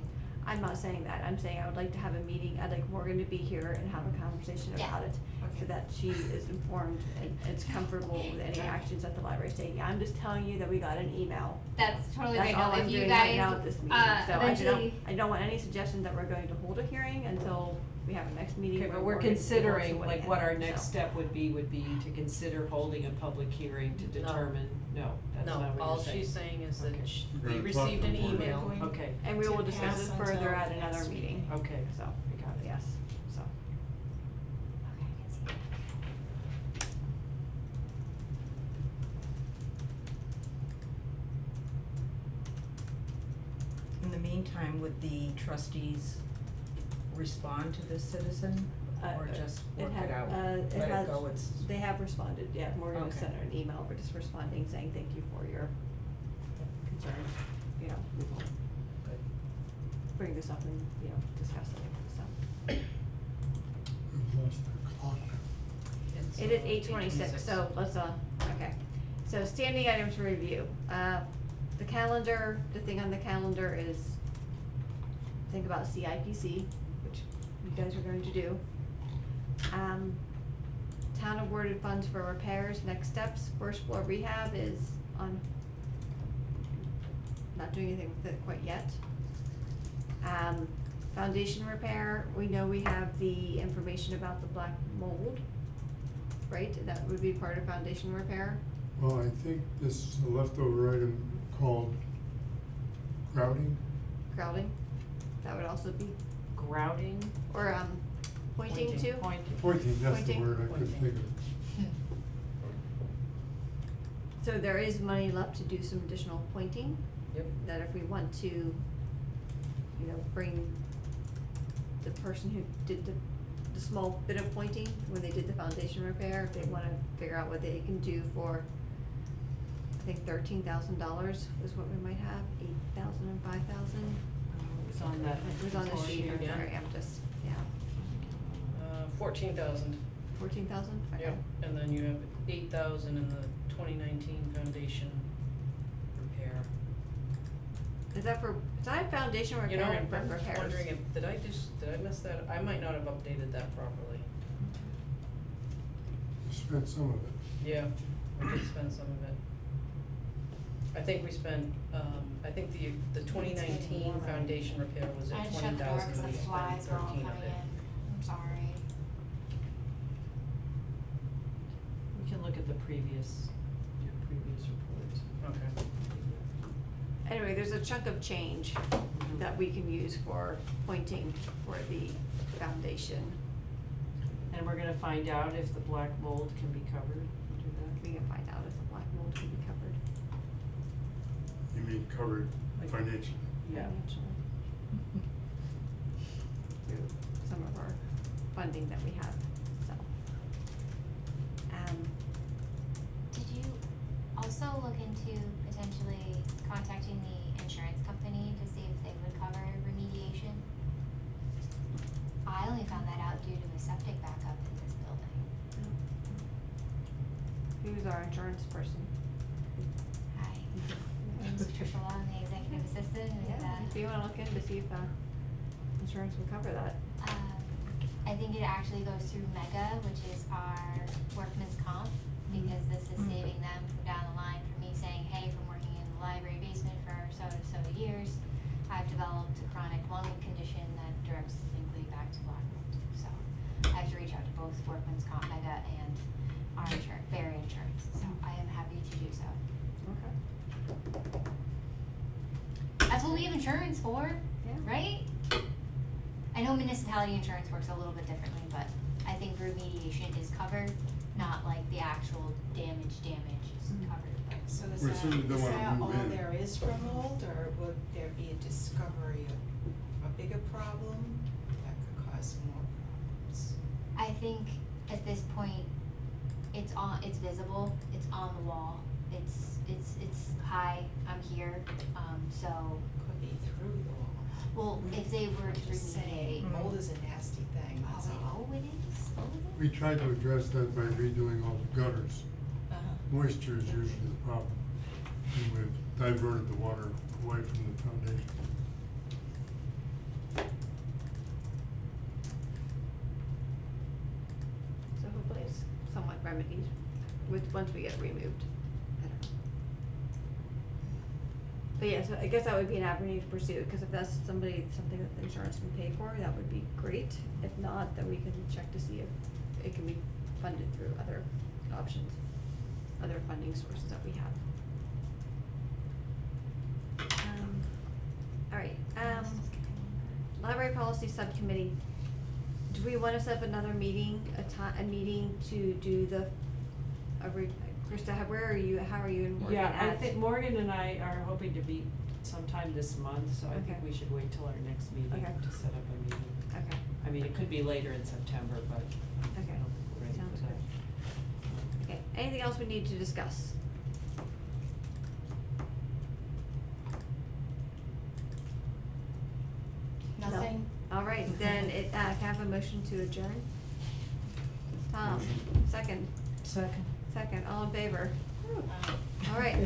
E: I'm not saying that, I'm saying I would like to have a meeting, I'd like Morgan to be here and have a conversation
B: Yeah.
E: about it.
I: Okay.
E: So that she is informed and is comfortable with any actions that the library's taking. I'm just telling you that we got an email.
B: That's totally
E: That's
B: great.
E: all
B: No,
E: I'm
B: if you
E: doing right
B: guys,
E: now at this meeting, so
B: eventually,
E: I don't want any suggestion that we're going to hold a hearing until we have a next meeting
D: Okay,
E: where
D: but we're
E: Morgan's able to
D: considering,
E: weigh
D: like,
E: in,
D: what our next
E: so.
D: step would be to consider holding a public hearing to determine, no, that's not
F: No,
D: what
F: all
D: you're saying.
F: she's saying is that
D: Okay.
F: we
G: You're gonna talk
F: received
G: to
F: an
G: the board.
F: email.
I: We're going
D: Okay,
E: And we will
I: to
E: discuss
I: pass
E: this
I: until
E: further at
I: the
E: another
I: next
E: meeting.
I: meeting.
D: okay.
E: So, we got it, yes, so.
B: okay, I can see that.
H: In the meantime, would the trustees respond to this citizen or just work it out? Let it go, it's,
E: They have responded, yeah, Morgan has
H: Okay.
E: sent her an email, we're just responding, saying thank you for your concerns, you know, we will
H: good.
E: bring this up and, you know, discuss it, so.
G: We've lost the clock.
F: It's,
E: It is
F: 8:26.
E: 8:26, so let's, okay. So standing items for review, the calendar, the thing on the calendar is, think about CIPC, which you guys are going to do. Town awarded funds for repairs, next steps, first floor rehab is on, not doing anything with it quite yet. Foundation repair, we know we have the information about the black mold, right? That would be part of foundation repair.
G: Well, I think this is a leftover item called grouting.
E: Grouting, that would also be,
D: Grouting?
E: or, pointing to.
D: Pointing.
G: Pointing, that's the
E: Pointing.
G: word I couldn't think of.
E: So there is money left to do some additional pointing,
F: Yep.
E: that if we want to, you know, bring the person who did the small bit of pointing when they did the foundation repair, if they wanna figure out what they can do for, I think $13,000 is what we might have, 8,000 and 5,000.
D: It was on that.
E: It was on the sheet, I'm
F: Yeah.
E: sorry, I'm just, yeah,
F: 14,000,
E: 14,000?
F: yep, and then you have 8,000 in the 2019 foundation repair.
E: Is that for, is that foundation
F: You
E: repair
F: know,
E: and for
F: I'm
E: repairs?
F: wondering if, did I miss that? I might not have updated that properly.
G: You spent some of it.
F: Yeah, we did spend some of it. I think we spent, I think the 2019 foundation repair was
B: I
F: at
B: just shut the door
F: 20,000,
B: because
F: and
B: the
F: we spent
B: flies are all
F: 13
B: coming
F: of
B: in.
F: it.
B: I'm sorry.
D: We can look at the previous, your previous reports.
F: Okay.
E: Anyway, there's a chunk of change that we can use for pointing for the foundation.
D: And we're gonna find out if the black mold can be covered, do that.
E: We can find out if the black mold can be covered
G: You mean covered
D: Like-
G: financially?
D: Yeah.
E: financially through some of our funding that we have, so.
B: Did you also look into potentially contacting the insurance company to see if they would cover remediation? I only found that out due to a septic backup in this building.
E: Who's our insurance person?
B: Hi, my name's Patricia Long, the executive assistant, and,
E: Yeah, if you wanna look in to see if, insurance will cover that.
B: I think it actually goes through Mega, which is our workman's comp, because this is saving them from down the line for me saying, hey, from working in the library basement for so years, I've developed a chronic lung condition that directs linkly back to black mold. So I have to reach out to both workman's comp, Mega, and our insurance, Barry Insurance, so I am happy to do so.
E: Okay.
B: what we have insurance for,
E: Yeah.
B: right? I know municipality insurance works a little bit differently, but I think remediation is covered, not like the actual damage is
E: Mhm.
B: covered, but.
I: So is
G: We
I: that,
G: certainly don't
I: is
G: wanna
I: that
G: move
I: all
G: in.
I: there is for mold, or would there be a discovery of a bigger problem that could cause more problems?
B: I think at this point, it's visible, it's on the wall, it's hi, I'm here, so,
I: Could be through the wall.
B: well, if they were to
I: Just saying,
B: remediate.
I: mold is a nasty thing, that's all.
B: Oh, it is, oh, it is.
G: We tried to address that by redoing all the gutters.
I: Uh-huh.
G: Moisture is usually the problem, and we've diverted the water away from the foundation.
E: So hopefully it's somewhat remedied once we get it removed. I don't know. But yeah, so I guess that would be an avenue to pursue, cause if that's something that the insurance can pay for, that would be great. If not, then we can check to see if it can be funded through other options, other funding sources that we have. Alright, library policy subcommittee, do we wanna set up another meeting, a meeting to do Krista, where are you, how are you and Morgan
D: Yeah, I
E: at?
D: think Morgan and I are hoping to be sometime this month, so I think
E: Okay.
D: we should wait till our next meeting
E: Okay.
D: to set up a meeting.
E: Okay,
D: I mean, it could be later in September, but I don't
E: okay,
D: think we're ready
E: sounds
D: for that.
E: okay, anything else we need to discuss? No.
I: Nothing?
E: Alright, then can I have a motion to adjourn? Tom,
G: Motion.
E: second,
H: Second.
E: all in favor?
I: Uh,
E: Alright.